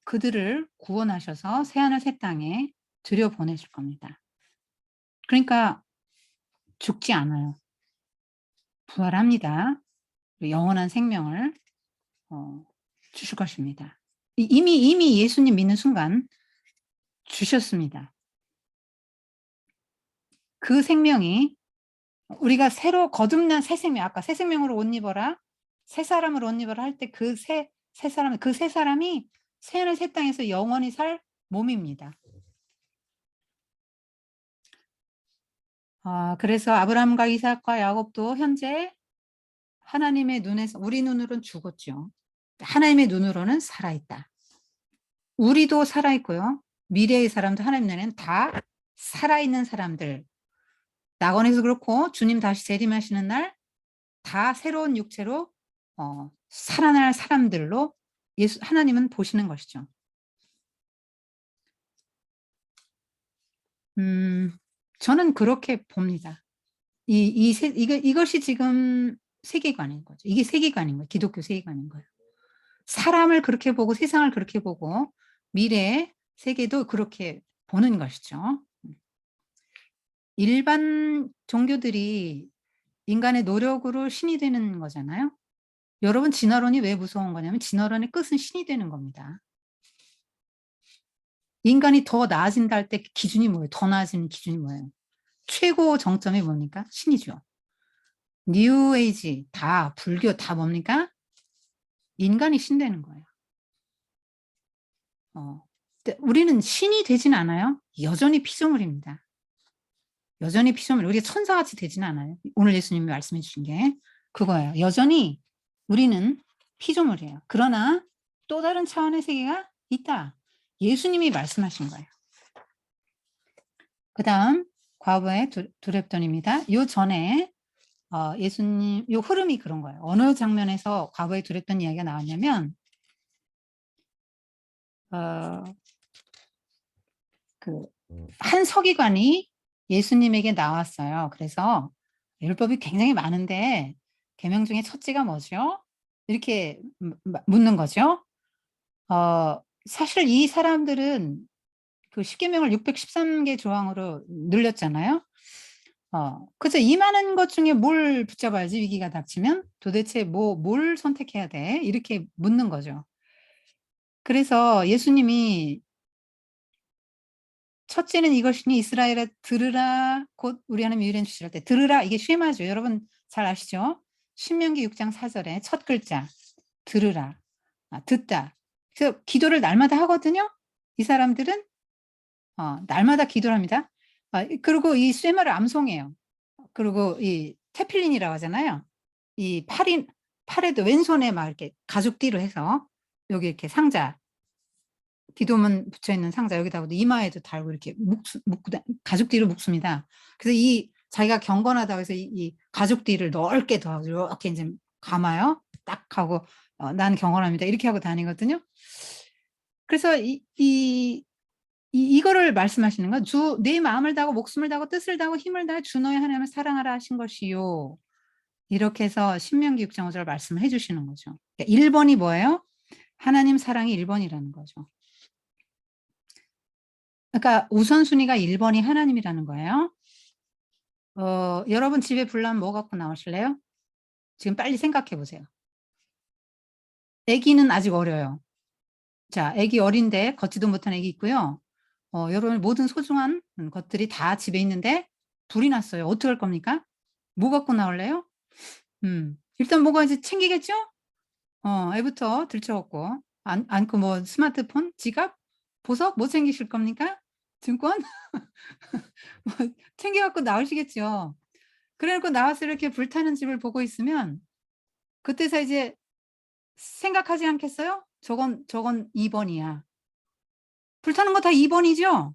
그들을 구원하셔서 새하늘 새 땅에 들여보내실 겁니다. 그러니까 죽지 않아요. 부활합니다. 영원한 생명을 주실 것입니다. 이미 예수님 믿는 순간 주셨습니다. 그 생명이 우리가 새로 거듭난 새 생명, 아까 새 생명으로 옷 입어라, 새 사람으로 옷 입어라 할 때 그 새 사람이 새하늘 새 땅에서 영원히 살 몸입니다. 그래서 아브라함과 이삭과 야곱도 현재 하나님의 눈에서, 우리 눈으로는 죽었죠. 하나님의 눈으로는 살아있다. 우리도 살아있고요. 미래의 사람도 하나님 눈에는 다 살아있는 사람들. 낙원에서 그렇고 주님 다시 재림하시는 날 다 새로운 육체로 살아날 사람들로 하나님은 보시는 것이죠. 저는 그렇게 봅니다. 이것이 지금 세계관인 거죠. 이게 세계관인 거예요. 기독교 세계관인 거예요. 사람을 그렇게 보고 세상을 그렇게 보고 미래의 세계도 그렇게 보는 것이죠. 일반 종교들이 인간의 노력으로 신이 되는 거잖아요. 여러분, 진화론이 왜 무서운 거냐면 진화론의 끝은 신이 되는 겁니다. 인간이 더 나아진다 할 때 기준이 뭐예요? 더 나아지는 기준이 뭐예요? 최고 정점이 뭡니까? 신이죠. 뉴에이지, 다 불교 다 뭡니까? 인간이 신 되는 거예요. 우리는 신이 되진 않아요. 여전히 피조물입니다. 여전히 피조물. 우리가 천사같이 되진 않아요. 오늘 예수님이 말씀해 주신 게. 그거예요. 여전히 우리는 피조물이에요. 그러나 또 다른 차원의 세계가 있다. 예수님이 말씀하신 거예요. 그 다음 과부의 두렵던입니다. 요 전에 예수님 요 흐름이 그런 거예요. 어느 장면에서 과부의 두렵던 이야기가 나왔냐면 그 한 서기관이 예수님에게 나왔어요. 그래서 율법이 굉장히 많은데 계명 중에 첫째가 뭐죠? 이렇게 묻는 거죠. 사실 이 사람들은 그 십계명을 613개 조항으로 늘렸잖아요. 그래서 이 많은 것 중에 뭘 붙잡아야지 위기가 닥치면 도대체 뭘 선택해야 돼? 이렇게 묻는 거죠. 그래서 예수님이 첫째는 이것이니 이스라엘아 들으라 곧 우리 하나님 유일한 주시할 때 들으라 이게 쉐마죠. 여러분 잘 아시죠? 신명기 6장 4절에 첫 글자 들으라 듣다. 그래서 기도를 날마다 하거든요. 이 사람들은 날마다 기도를 합니다. 그리고 이 쉐마를 암송해요. 그리고 이 테필린이라고 하잖아요. 이 팔에도 왼손에 막 이렇게 가죽띠로 해서 여기 이렇게 상자 기도문 붙여있는 상자 여기다가 이마에도 달고 이렇게 묶고 가죽띠로 묶습니다. 그래서 이 자기가 경건하다고 해서 이 가죽띠를 넓게 더 이렇게 이제 감아요. 딱 하고 난 경건합니다. 이렇게 하고 다니거든요. 그래서 이거를 말씀하시는 건 주 내 마음을 다하고 목숨을 다하고 뜻을 다하고 힘을 다해 주 너의 하나님을 사랑하라 하신 것이요. 이렇게 해서 신명기 6장 5절 말씀을 해주시는 거죠. 그러니까 1번이 뭐예요? 하나님 사랑이 1번이라는 거죠. 그러니까 우선순위가 1번이 하나님이라는 거예요. 여러분 집에 불나면 뭐 갖고 나오실래요? 지금 빨리 생각해 보세요. 아기는 아직 어려요. 자, 아기 어린데 걷지도 못한 아기 있고요. 여러분 모든 소중한 것들이 다 집에 있는데 불이 났어요. 어떻게 할 겁니까? 뭐 갖고 나올래요? 일단 뭐가 이제 챙기겠죠? 애부터 들쳐갖고 안고 뭐 스마트폰, 지갑, 보석 뭐 챙기실 겁니까? 증권? 뭐 챙겨갖고 나오시겠죠. 그래놓고 나와서 이렇게 불타는 집을 보고 있으면 그때서 이제 생각하지 않겠어요? 저건 2번이야. 불타는 거 다 2번이죠?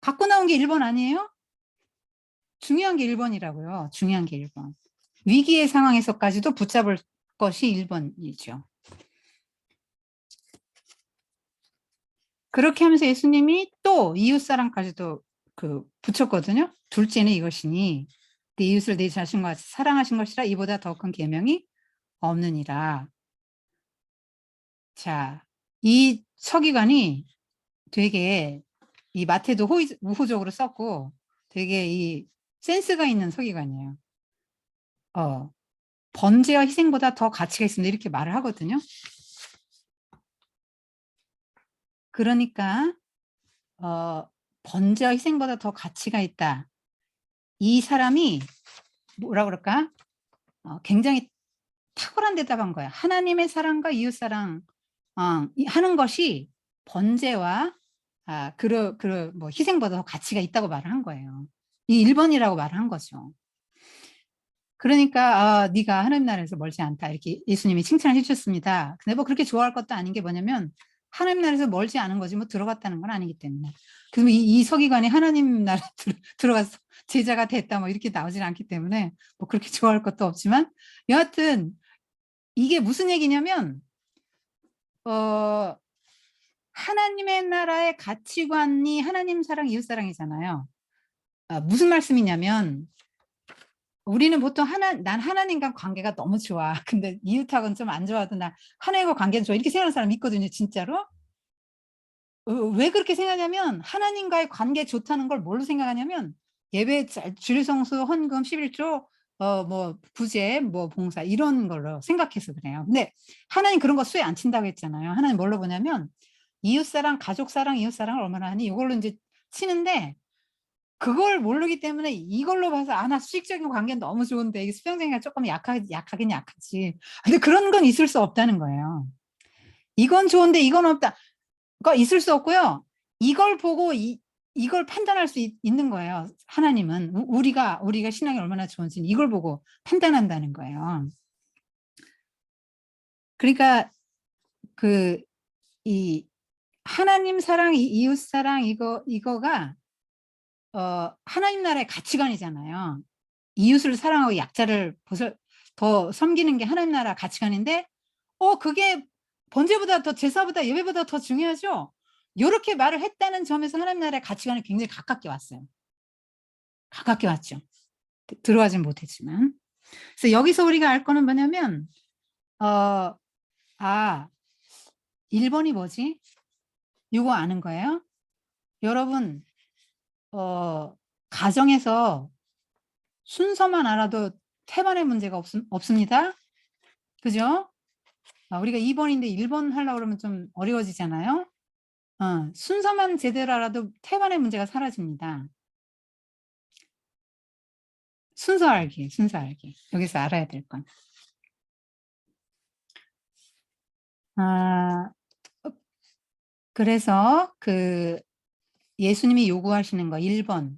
갖고 나온 게 1번 아니에요? 중요한 게 1번이라고요. 중요한 게 1번. 위기의 상황에서까지도 붙잡을 것이 1번이죠. 그렇게 하면서 예수님이 또 이웃사랑까지도 붙였거든요. 둘째는 이것이니 네 이웃을 내 자신과 같이 사랑하신 것이라 이보다 더 큰 계명이 없느니라. 자, 이 서기관이 되게 이 마태도 우호적으로 썼고 되게 이 센스가 있는 서기관이에요. 번제와 희생보다 더 가치가 있습니다. 이렇게 말을 하거든요. 그러니까 번제와 희생보다 더 가치가 있다. 이 사람이 뭐라 그럴까? 굉장히 탁월한 대답한 거야. 하나님의 사랑과 이웃사랑 하는 것이 번제와 뭐 희생보다 더 가치가 있다고 말을 한 거예요. 이 1번이라고 말을 한 거죠. 그러니까 네가 하나님 나라에서 멀지 않다 이렇게 예수님이 칭찬을 해주셨습니다. 근데 뭐 그렇게 좋아할 것도 아닌 게 뭐냐면 하나님 나라에서 멀지 않은 거지 뭐 들어갔다는 건 아니기 때문에. 그럼 이 서기관이 하나님 나라에 들어가서 제자가 됐다 뭐 이렇게 나오질 않기 때문에 뭐 그렇게 좋아할 것도 없지만 여하튼 이게 무슨 얘기냐면 하나님의 나라의 가치관이 하나님 사랑 이웃사랑이잖아요. 무슨 말씀이냐면 우리는 보통 난 하나님과 관계가 너무 좋아. 근데 이웃하고는 좀 안 좋아도 나 하나님과 관계는 좋아. 이렇게 생각하는 사람 있거든요. 진짜로. 왜 그렇게 생각하냐면 하나님과의 관계 좋다는 걸 뭘로 생각하냐면 예배 주일성수 헌금 11조 뭐 부재 뭐 봉사 이런 걸로 생각해서 그래요. 근데 하나님 그런 거 수에 안 친다고 했잖아요. 하나님 뭘로 보냐면 이웃사랑 가족사랑 이웃사랑을 얼마나 하니 이걸로 이제 치는데 그걸 모르기 때문에 이걸로 봐서 나 수직적인 관계는 너무 좋은데 이게 수평적인가 조금 약하긴 약하지. 근데 그런 건 있을 수 없다는 거예요. 이건 좋은데 이건 없다. 그거 있을 수 없고요. 이걸 보고 이걸 판단할 수 있는 거예요. 하나님은 우리가 신앙이 얼마나 좋은지 이걸 보고 판단한다는 거예요. 그러니까 이 하나님 사랑, 이웃 사랑 이거가 하나님 나라의 가치관이잖아요. 이웃을 사랑하고 약자를 더 섬기는 게 하나님 나라 가치관인데 그게 번제보다 더 제사보다 예배보다 더 중요하죠. 요렇게 말을 했다는 점에서 하나님 나라의 가치관이 굉장히 가깝게 왔어요. 가깝게 왔죠. 들어가진 못했지만. 그래서 여기서 우리가 알 거는 뭐냐면 1번이 뭐지? 이거 아는 거예요? 여러분 가정에서 순서만 알아도 태반의 문제가 없습니다. 그죠? 우리가 2번인데 1번 하려고 그러면 좀 어려워지잖아요. 순서만 제대로 알아도 태반의 문제가 사라집니다. 순서 알기. 여기서 알아야 될 건. 그래서 예수님이 요구하시는 거 1번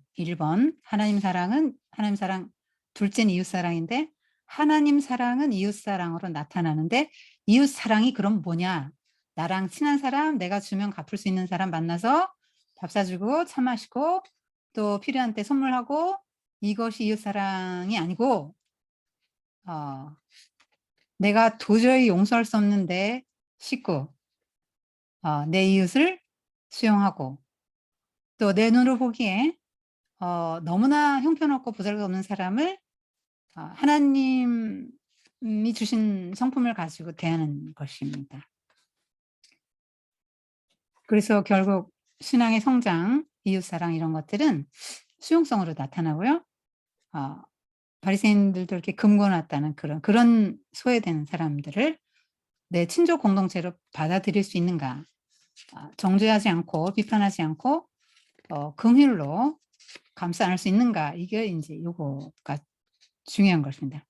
하나님 사랑 둘째는 이웃 사랑인데 하나님 사랑은 이웃 사랑으로 나타나는데 이웃 사랑이 그럼 뭐냐? 나랑 친한 사람, 내가 주면 갚을 수 있는 사람 만나서 밥 사주고 차 마시고 또 필요한 때 선물하고 이것이 이웃 사랑이 아니고 내가 도저히 용서할 수 없는 내 식구, 내 이웃을 수용하고 또 내 눈으로 보기에 너무나 형편없고 보잘것없는 사람을 하나님이 주신 성품을 가지고 대하는 것입니다. 그래서 결국 신앙의 성장, 이웃사랑 이런 것들은 수용성으로 나타나고요. 바리새인들도 이렇게 금고놨다는 그런 소외되는 사람들을 내 친족 공동체로 받아들일 수 있는가? 정죄하지 않고 비판하지 않고 긍휼로 감싸 안을 수 있는가? 이게 이제 요거가 중요한 것입니다.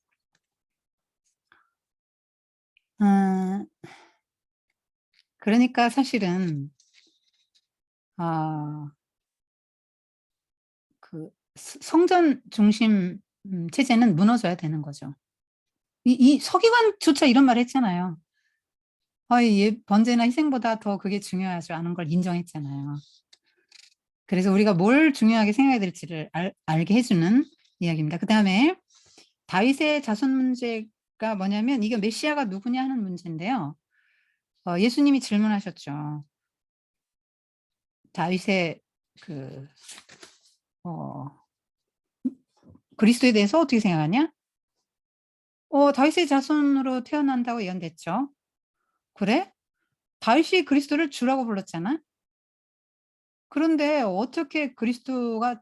그러니까 사실은 성전 중심 체제는 무너져야 되는 거죠. 이 서기관조차 이런 말 했잖아요. 번제나 희생보다 더 그게 중요하지 않은 걸 인정했잖아요. 그래서 우리가 뭘 중요하게 생각해야 될지를 알게 해주는 이야기입니다. 그 다음에 다윗의 자손 문제가 뭐냐면 이게 메시아가 누구냐 하는 문제인데요. 예수님이 질문하셨죠. 다윗의 그리스도에 대해서 어떻게 생각하냐? 다윗의 자손으로 태어난다고 예언됐죠. 그래? 다윗이 그리스도를 주라고 불렀잖아. 그런데 어떻게 그리스도가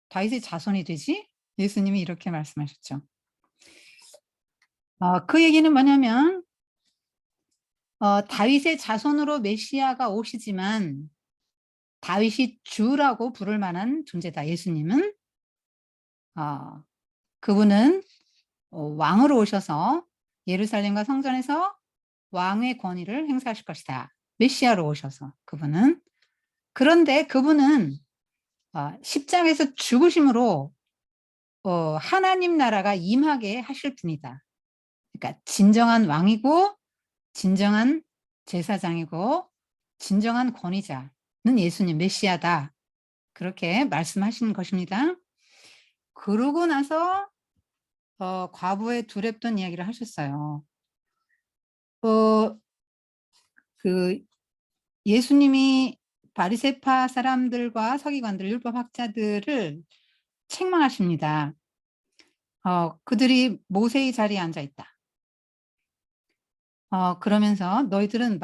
다윗의 자손이 되지? 예수님이 이렇게 말씀하셨죠. 그 얘기는 뭐냐면 다윗의 자손으로 메시아가 오시지만 다윗이 주라고 부를 만한 존재다. 예수님은 그분은 왕으로 오셔서 예루살렘과 성전에서 왕의 권위를 행사하실 것이다. 메시아로 오셔서 그분은. 그런데 그분은 십자가에서 죽으심으로 하나님 나라가 임하게 하실 분이다. 그러니까 진정한 왕이고 진정한 제사장이고 진정한 권위자는 예수님 메시아다. 그렇게 말씀하시는 것입니다. 그러고 나서 과부의 두렵던 이야기를 하셨어요. 예수님이 바리새파 사람들과 서기관들, 율법학자들을 책망하십니다. 그들이 모세의 자리에 앉아 있다. 그러면서 너희들은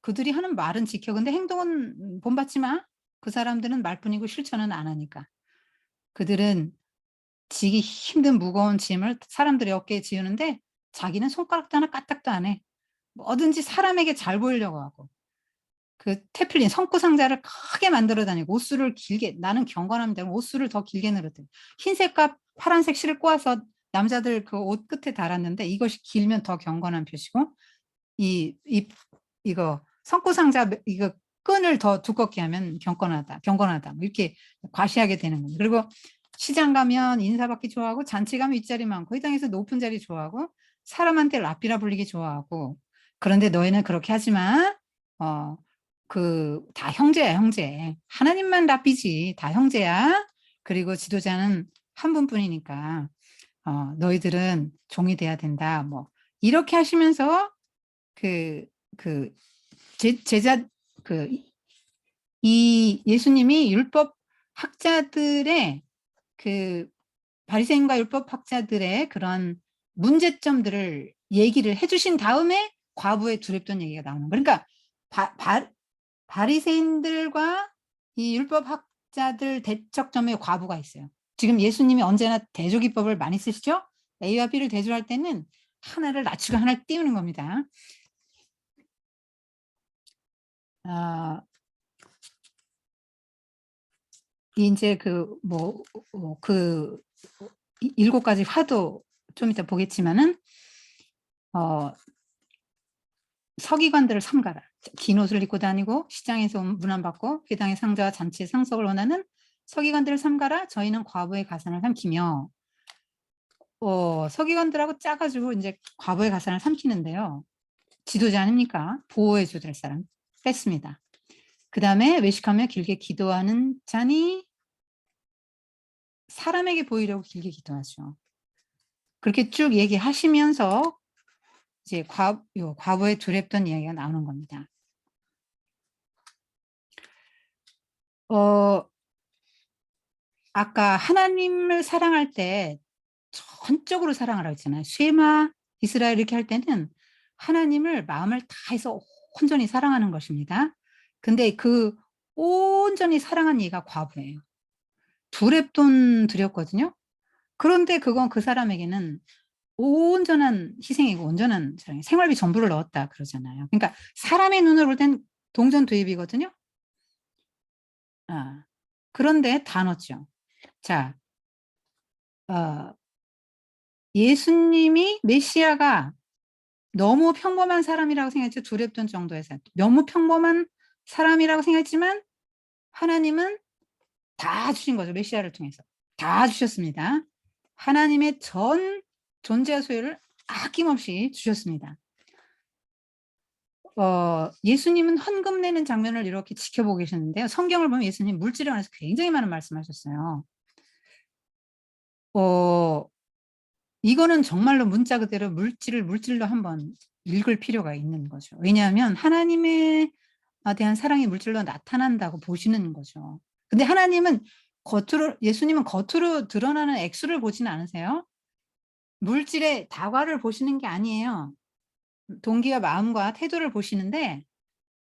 그들이 하는 말은 지켜. 근데 행동은 본받지 마. 그 사람들은 말뿐이고 실천은 안 하니까. 그들은 지기 힘든 무거운 짐을 사람들의 어깨에 지우는데 자기는 손가락도 하나 까딱도 안 해. 뭐든지 사람에게 잘 보이려고 하고. 그 테플린 성구상자를 크게 만들어 다니고 옷수를 길게, 나는 경건합니다. 옷수를 더 길게 늘었대요. 흰색과 파란색 실을 꼬아서 남자들 그 옷 끝에 달았는데 이것이 길면 더 경건한 표시고 이거 성구상자 이거 끈을 더 두껍게 하면 경건하다 뭐 이렇게 과시하게 되는 겁니다. 그리고 시장 가면 인사받기 좋아하고 잔치 가면 윗자리 많고 회당에서 높은 자리 좋아하고 사람한테 랍비라 불리기 좋아하고 그런데 너희는 그렇게 하지 마. 다 형제야 형제. 하나님만 랍비지 다 형제야. 그리고 지도자는 한 분뿐이니까 너희들은 종이 돼야 된다. 뭐 이렇게 하시면서 제자 이 예수님이 율법 학자들의 바리새인과 율법 학자들의 그런 문제점들을 얘기를 해주신 다음에 과부의 두렵던 얘기가 나오는 거예요. 그러니까 바리새인들과 이 율법 학자들 대척점에 과부가 있어요. 지금 예수님이 언제나 대조기법을 많이 쓰시죠? A와 B를 대조할 때는 하나를 낮추고 하나를 띄우는 겁니다. 이제 7가지 화도 좀 이따 보겠지만은 서기관들을 삼가라. 긴 옷을 입고 다니고 시장에서 문안받고 회당의 상자와 잔치의 상석을 원하는 서기관들을 삼가라. 저희는 과부의 가산을 삼키며 서기관들하고 짜가지고 이제 과부의 가산을 삼키는데요. 지도자 아닙니까? 보호해줘야 될 사람 뺐습니다. 그 다음에 외식하며 길게 기도하는 자니 사람에게 보이려고 길게 기도하죠. 그렇게 쭉 얘기하시면서 이제 과부의 두렵던 이야기가 나오는 겁니다. 아까 하나님을 사랑할 때 전적으로 사랑하라고 했잖아요. 쉐마 이스라엘 이렇게 할 때는 하나님을 마음을 다해서 온전히 사랑하는 것입니다. 근데 그 온전히 사랑한 이가 과부예요. 두렵돈 드렸거든요. 그런데 그건 그 사람에게는 온전한 희생이고 온전한 사랑이 생활비 전부를 넣었다 그러잖아요. 그러니까 사람의 눈으로 볼 땐 동전 투입이거든요. 그런데 다 넣었죠. 자, 예수님이 메시아가 너무 평범한 사람이라고 생각했죠. 두렵던 정도에서 너무 평범한 사람이라고 생각했지만 하나님은 다 주신 거죠. 메시아를 통해서 다 주셨습니다. 하나님의 전 존재와 소유를 아낌없이 주셨습니다. 예수님은 헌금 내는 장면을 이렇게 지켜보고 계셨는데요. 성경을 보면 예수님 물질에 관해서 굉장히 많은 말씀하셨어요. 이거는 정말로 문자 그대로 물질로 한번 읽을 필요가 있는 거죠. 왜냐하면 하나님에 대한 사랑이 물질로 나타난다고 보시는 거죠. 근데 하나님은 예수님은 겉으로 드러나는 액수를 보지는 않으세요. 물질의 다과를 보시는 게 아니에요. 동기와 마음과 태도를 보시는데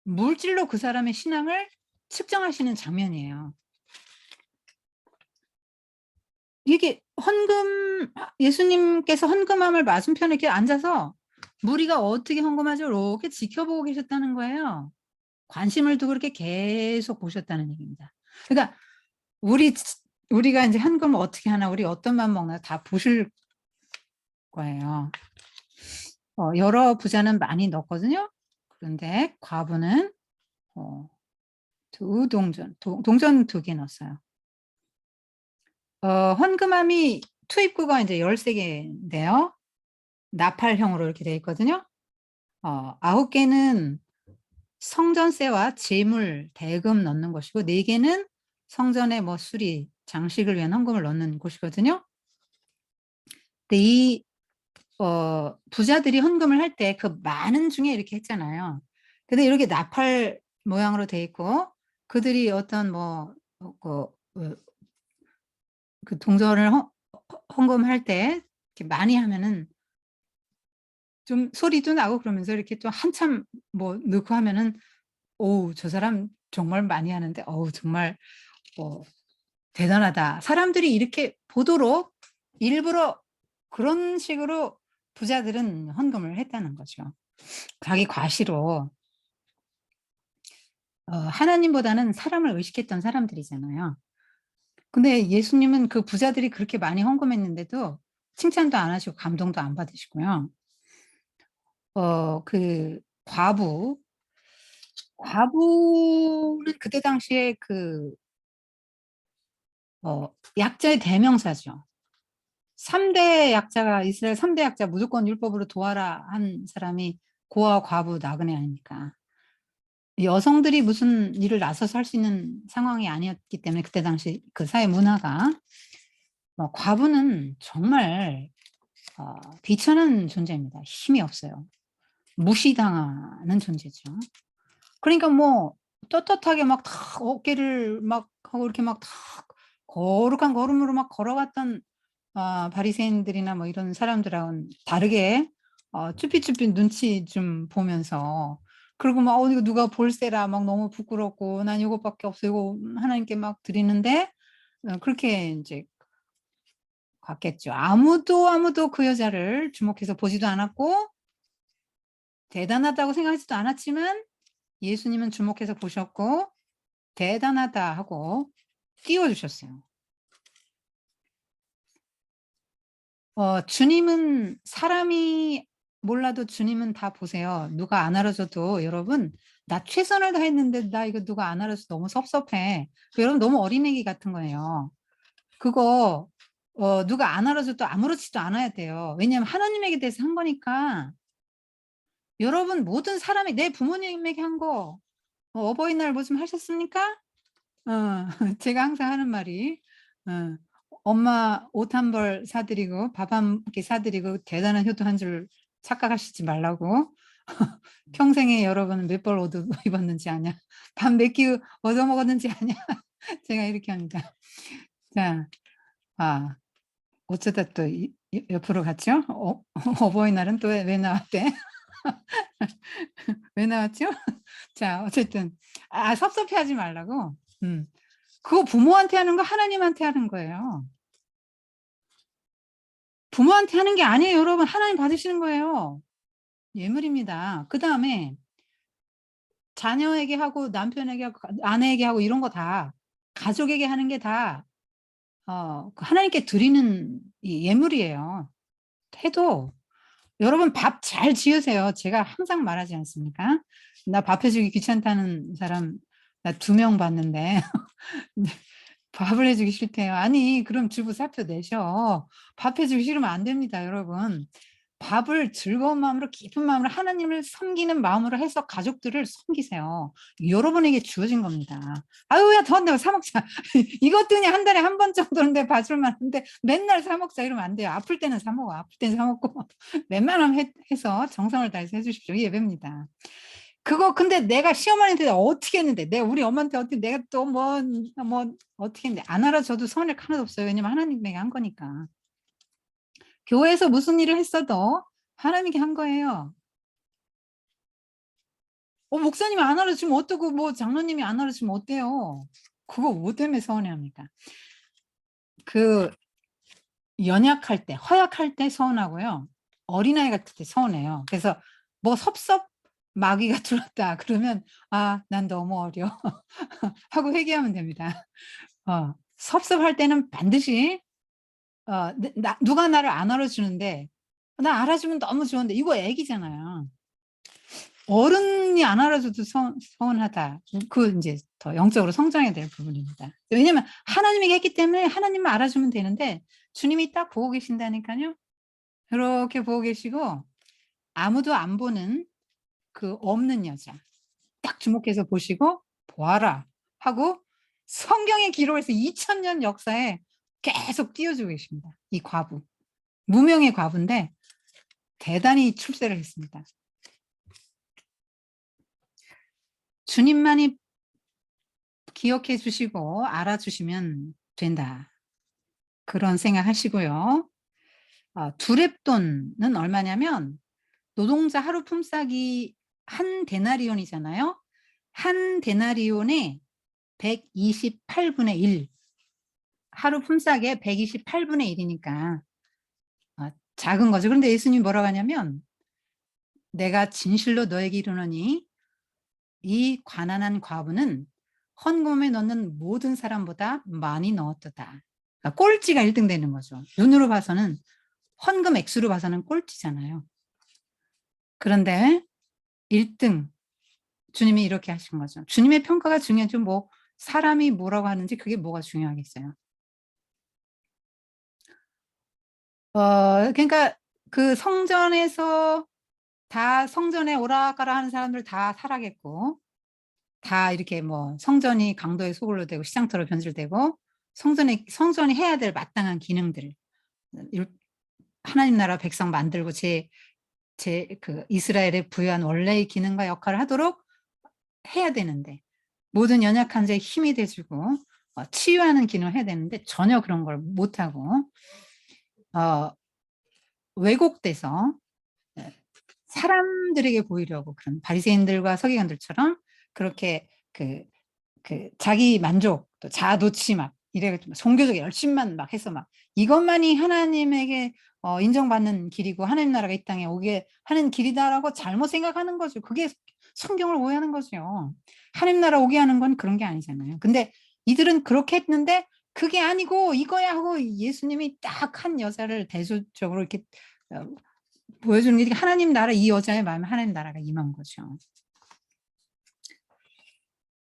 물질로 그 사람의 신앙을 측정하시는 장면이에요. 이게 예수님께서 헌금함을 맞은편에 이렇게 앉아서 무리가 어떻게 헌금하죠? 이렇게 지켜보고 계셨다는 거예요. 관심을 두고 그렇게 계속 보셨다는 얘기입니다. 그러니까 우리가 이제 헌금을 어떻게 하나, 우리 어떤 맘 먹나 다 보실 거예요. 여러 부자는 많이 넣었거든요. 그런데 과부는 동전 2개 넣었어요. 헌금함이 투입구가 이제 13개인데요. 나팔형으로 이렇게 되어 있거든요. 9개는 성전세와 재물, 대금 넣는 것이고 4개는 성전에 뭐 수리, 장식을 위한 헌금을 넣는 곳이거든요. 근데 이 부자들이 헌금을 할 때 그 많은 중에 이렇게 했잖아요. 근데 이렇게 나팔 모양으로 돼 있고 그들이 어떤 그 동전을 헌금할 때 이렇게 많이 하면은 좀 소리도 나고 그러면서 이렇게 또 한참 뭐 넣고 하면은 오우 저 사람 정말 많이 하는데 어우 정말 대단하다. 사람들이 이렇게 보도록 일부러 그런 식으로 부자들은 헌금을 했다는 거죠. 자기 과시로. 하나님보다는 사람을 의식했던 사람들이잖아요. 근데 예수님은 그 부자들이 그렇게 많이 헌금했는데도 칭찬도 안 하시고 감동도 안 받으시고요. 그 과부 과부는 그때 당시에 약자의 대명사죠. 3대 약자가 이스라엘 3대 약자 무조건 율법으로 도와라 한 사람이 고아, 과부, 나그네 아닙니까? 여성들이 무슨 일을 나서서 할 수 있는 상황이 아니었기 때문에 그때 당시 그 사회 문화가 과부는 정말 비천한 존재입니다. 힘이 없어요. 무시당하는 존재죠. 그러니까 뭐 떳떳하게 막 탁 어깨를 막 하고 이렇게 막 탁 거룩한 걸음으로 막 걸어갔던 바리새인들이나 뭐 이런 사람들하고는 다르게 쭈삣쭈삣 눈치 좀 보면서 그리고 막 이거 누가 볼세라 막 너무 부끄럽고 난 이것밖에 없어 이거 하나님께 막 드리는데 그렇게 이제 갔겠죠. 아무도 그 여자를 주목해서 보지도 않았고 대단하다고 생각하지도 않았지만 예수님은 주목해서 보셨고 대단하다 하고 띄워주셨어요. 주님은 사람이 몰라도 주님은 다 보세요. 누가 안 알아줘도 여러분 나 최선을 다했는데 나 이거 누가 안 알아줘서 너무 섭섭해. 여러분 너무 어린애기 같은 거예요. 그거 누가 안 알아줘도 아무렇지도 않아야 돼요. 왜냐하면 하나님에게 대해서 한 거니까. 여러분 모든 사람이 내 부모님에게 한 거 어버이날 뭐 좀 하셨습니까? 제가 항상 하는 말이 어, 엄마 옷 한 벌 사드리고 밥 한 끼 사드리고 대단한 효도한 줄 착각하시지 말라고. 평생에 여러분은 몇 벌 옷 입었는지 아냐? 밥 몇 끼 얻어 먹었는지 아냐? 제가 이렇게 합니다. 자, 어쩌다 또 옆으로 갔죠? 어버이날은 또 왜 나왔대? 왜 나왔죠? 자, 어쨌든 섭섭해하지 말라고. 그거 부모한테 하는 거 하나님한테 하는 거예요. 부모한테 하는 게 아니에요, 여러분. 하나님 받으시는 거예요. 예물입니다. 그 다음에 자녀에게 하고 남편에게 하고 아내에게 하고 이런 거 다 가족에게 하는 게 다 하나님께 드리는 이 예물이에요. 해도 여러분 밥 잘 지으세요. 제가 항상 말하지 않습니까? 나 밥 해주기 귀찮다는 사람 나 2명 봤는데 밥을 해주기 싫대요. 아니 그럼 주부 사표 내셔. 밥 해주기 싫으면 안 됩니다, 여러분. 밥을 즐거운 마음으로 깊은 마음으로 하나님을 섬기는 마음으로 해서 가족들을 섬기세요. 여러분에게 주어진 겁니다. 아유 야 더 내가 사 먹자. 이것도 그냥 한 달에 한 번 정도는 내 봐줄 만한데 맨날 사 먹자 이러면 안 돼요. 아플 때는 사 먹어. 아플 때는 사 먹고 웬만하면 해서 정성을 다해서 해주십시오. 예배입니다. 그거 근데 내가 시어머니한테 어떻게 했는데 내가 우리 엄마한테 어떻게 내가 또 뭐 어떻게 했는데 안 알아줘도 손해를 하나도 없어요. 왜냐면 하나님에게 한 거니까. 교회에서 무슨 일을 했어도 하나님께 한 거예요. 목사님이 안 알아주면 어떠고 뭐 장로님이 안 알아주면 어때요? 그거 뭐 때문에 서운해합니까? 그 연약할 때, 허약할 때 서운하고요. 어린아이 같을 때 서운해요. 그래서 뭐 섭섭 마귀가 들었다 그러면 난 너무 어려 하고 회개하면 됩니다. 섭섭할 때는 반드시 누가 나를 안 알아주는데 나 알아주면 너무 좋은데 이거 애기잖아요. 어른이 안 알아줘도 서운하다. 그 이제 더 영적으로 성장해야 될 부분입니다. 왜냐면 하나님에게 했기 때문에 하나님만 알아주면 되는데 주님이 딱 보고 계신다니까요. 이렇게 보고 계시고 아무도 안 보는 그 없는 여자 딱 주목해서 보시고 보아라 하고 성경의 기록에서 2000년 역사에 계속 띄워주고 계십니다. 이 과부. 무명의 과부인데 대단히 출세를 했습니다. 주님만이 기억해 주시고 알아주시면 된다. 그런 생각하시고요. 두렙돈은 얼마냐면 노동자 하루 품삯이 한 데나리온이잖아요. 한 데나리온에 128분의 1. 하루 품삯에 128분의 1이니까 작은 거죠. 그런데 예수님이 뭐라고 하냐면 내가 진실로 너에게 이르노니 이 가난한 과부는 헌금에 넣는 모든 사람보다 많이 넣었도다. 그러니까 꼴찌가 1등 되는 거죠. 눈으로 봐서는 헌금 액수로 봐서는 꼴찌잖아요. 그런데 1등 주님이 이렇게 하신 거죠. 주님의 평가가 중요하죠. 뭐 사람이 뭐라고 하는지 그게 뭐가 중요하겠어요. 그러니까 그 성전에서 다 성전에 오락가락 하는 사람들 다 살아겠고, 다 이렇게 뭐 성전이 강도의 소굴로 되고 시장터로 변질되고, 성전이 해야 될 마땅한 기능들, 하나님 나라 백성 만들고 그 이스라엘에 부여한 원래의 기능과 역할을 하도록 해야 되는데, 모든 연약한 자의 힘이 돼주고 치유하는 기능을 해야 되는데 전혀 그런 걸 못하고 왜곡돼서 사람들에게 보이려고 그런 바리새인들과 서기관들처럼 그렇게 그 자기 만족 또 자아 도취 막 이래 종교적 열심만 막 해서 막 이것만이 하나님에게 인정받는 길이고 하나님 나라가 이 땅에 오게 하는 길이다라고 잘못 생각하는 거죠. 그게 성경을 오해하는 거죠. 하나님 나라 오게 하는 건 그런 게 아니잖아요. 근데 이들은 그렇게 했는데 그게 아니고 이거야 하고 예수님이 딱 한 여자를 대조적으로 이렇게 보여주는 게 하나님 나라, 이 여자의 마음에 하나님 나라가 임한 거죠.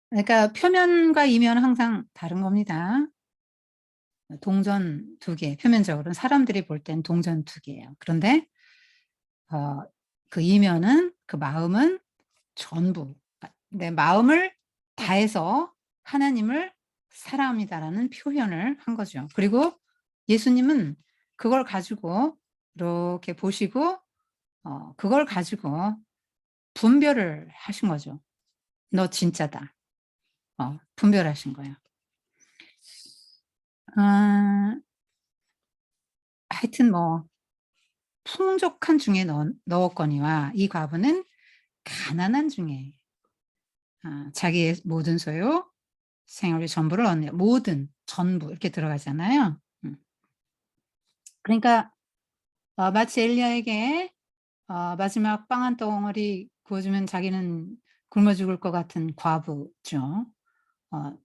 그러니까 표면과 이면은 항상 다른 겁니다. 동전 두 개, 표면적으로는 사람들이 볼 땐 동전 두 개예요. 그런데 그 이면은, 그 마음은 전부 내 마음을 다해서 하나님을 사랑합니다라는 표현을 한 거죠. 그리고 예수님은 그걸 가지고 이렇게 보시고 그걸 가지고 분별을 하신 거죠. 너 진짜다. 분별하신 거예요. 하여튼 뭐 풍족한 중에 넣었거니와 이 과부는 가난한 중에 자기의 모든 소유 생활의 전부를 얻네요. 모든 전부 이렇게 들어가잖아요. 그러니까 마치 엘리야에게 마지막 빵 한 덩어리 구워주면 자기는 굶어 죽을 것 같은 과부죠.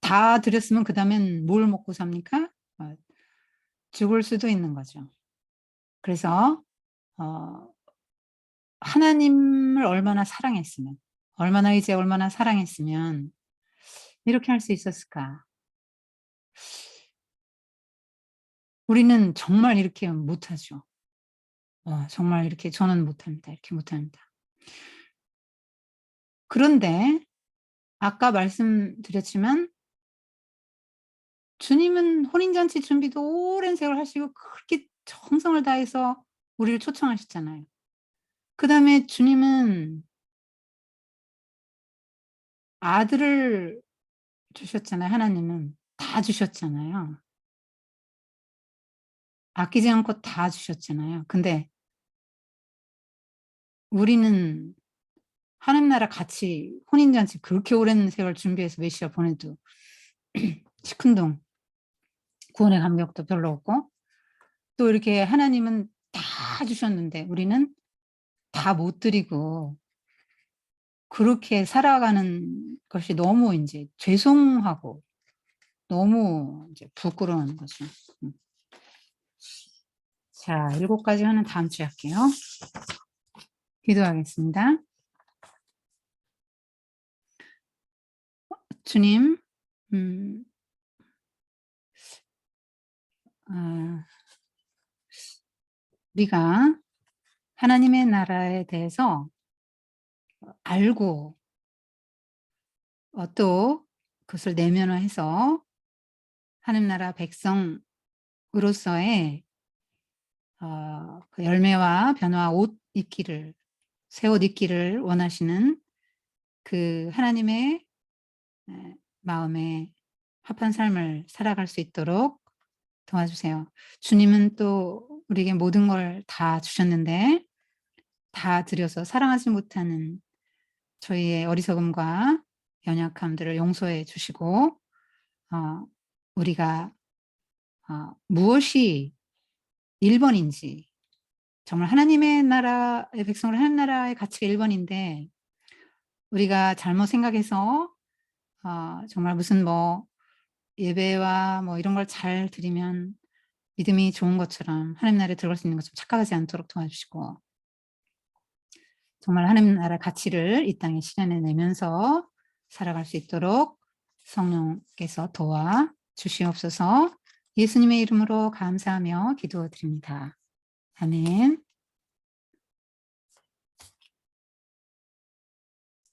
다 드렸으면 그 다음엔 뭘 먹고 삽니까? 죽을 수도 있는 거죠. 그래서 하나님을 얼마나 사랑했으면, 얼마나 사랑했으면 이렇게 할 수 있었을까? 우리는 정말 이렇게 못하죠. 정말 이렇게 저는 못합니다. 이렇게 못합니다. 그런데 아까 말씀드렸지만 주님은 혼인잔치 준비도 오랜 세월 하시고 그렇게 정성을 다해서 우리를 초청하셨잖아요. 그다음에 주님은 아들을 주셨잖아요. 하나님은 다 주셨잖아요. 아끼지 않고 다 주셨잖아요. 근데 우리는 하나님 나라 같이 혼인잔치 그렇게 오랜 세월 준비해서 메시아 보내도 시큰둥 구원의 감격도 별로 없고, 또 이렇게 하나님은 다 주셨는데 우리는 다 못 드리고 그렇게 살아가는 것이 너무 인제 죄송하고 너무 이제 부끄러운 거죠. 자, 7 가지는 다음 주에 할게요. 기도하겠습니다. 주님, 우리가 하나님의 나라에 대해서 알고 또 그것을 내면화해서 하나님 나라 백성으로서의 그 열매와 변화 옷 입기를, 새 옷 입기를 원하시는 그 하나님의 마음에 합한 삶을 살아갈 수 있도록 도와주세요. 주님은 또 우리에게 모든 걸 다 주셨는데 다 드려서 사랑하지 못하는 저희의 어리석음과 연약함들을 용서해 주시고 우리가 무엇이 1번인지, 정말 하나님의 나라의 백성을 하나님 나라의 가치가 1번인데 우리가 잘못 생각해서 정말 무슨 뭐 예배와 뭐 이런 걸 잘 드리면 믿음이 좋은 것처럼 하나님 나라에 들어갈 수 있는 것처럼 착각하지 않도록 도와주시고, 정말 하나님 나라 가치를 이 땅에 실현해내면서 살아갈 수 있도록 성령께서 도와 주시옵소서. 예수님의 이름으로 감사하며 기도드립니다. 아멘.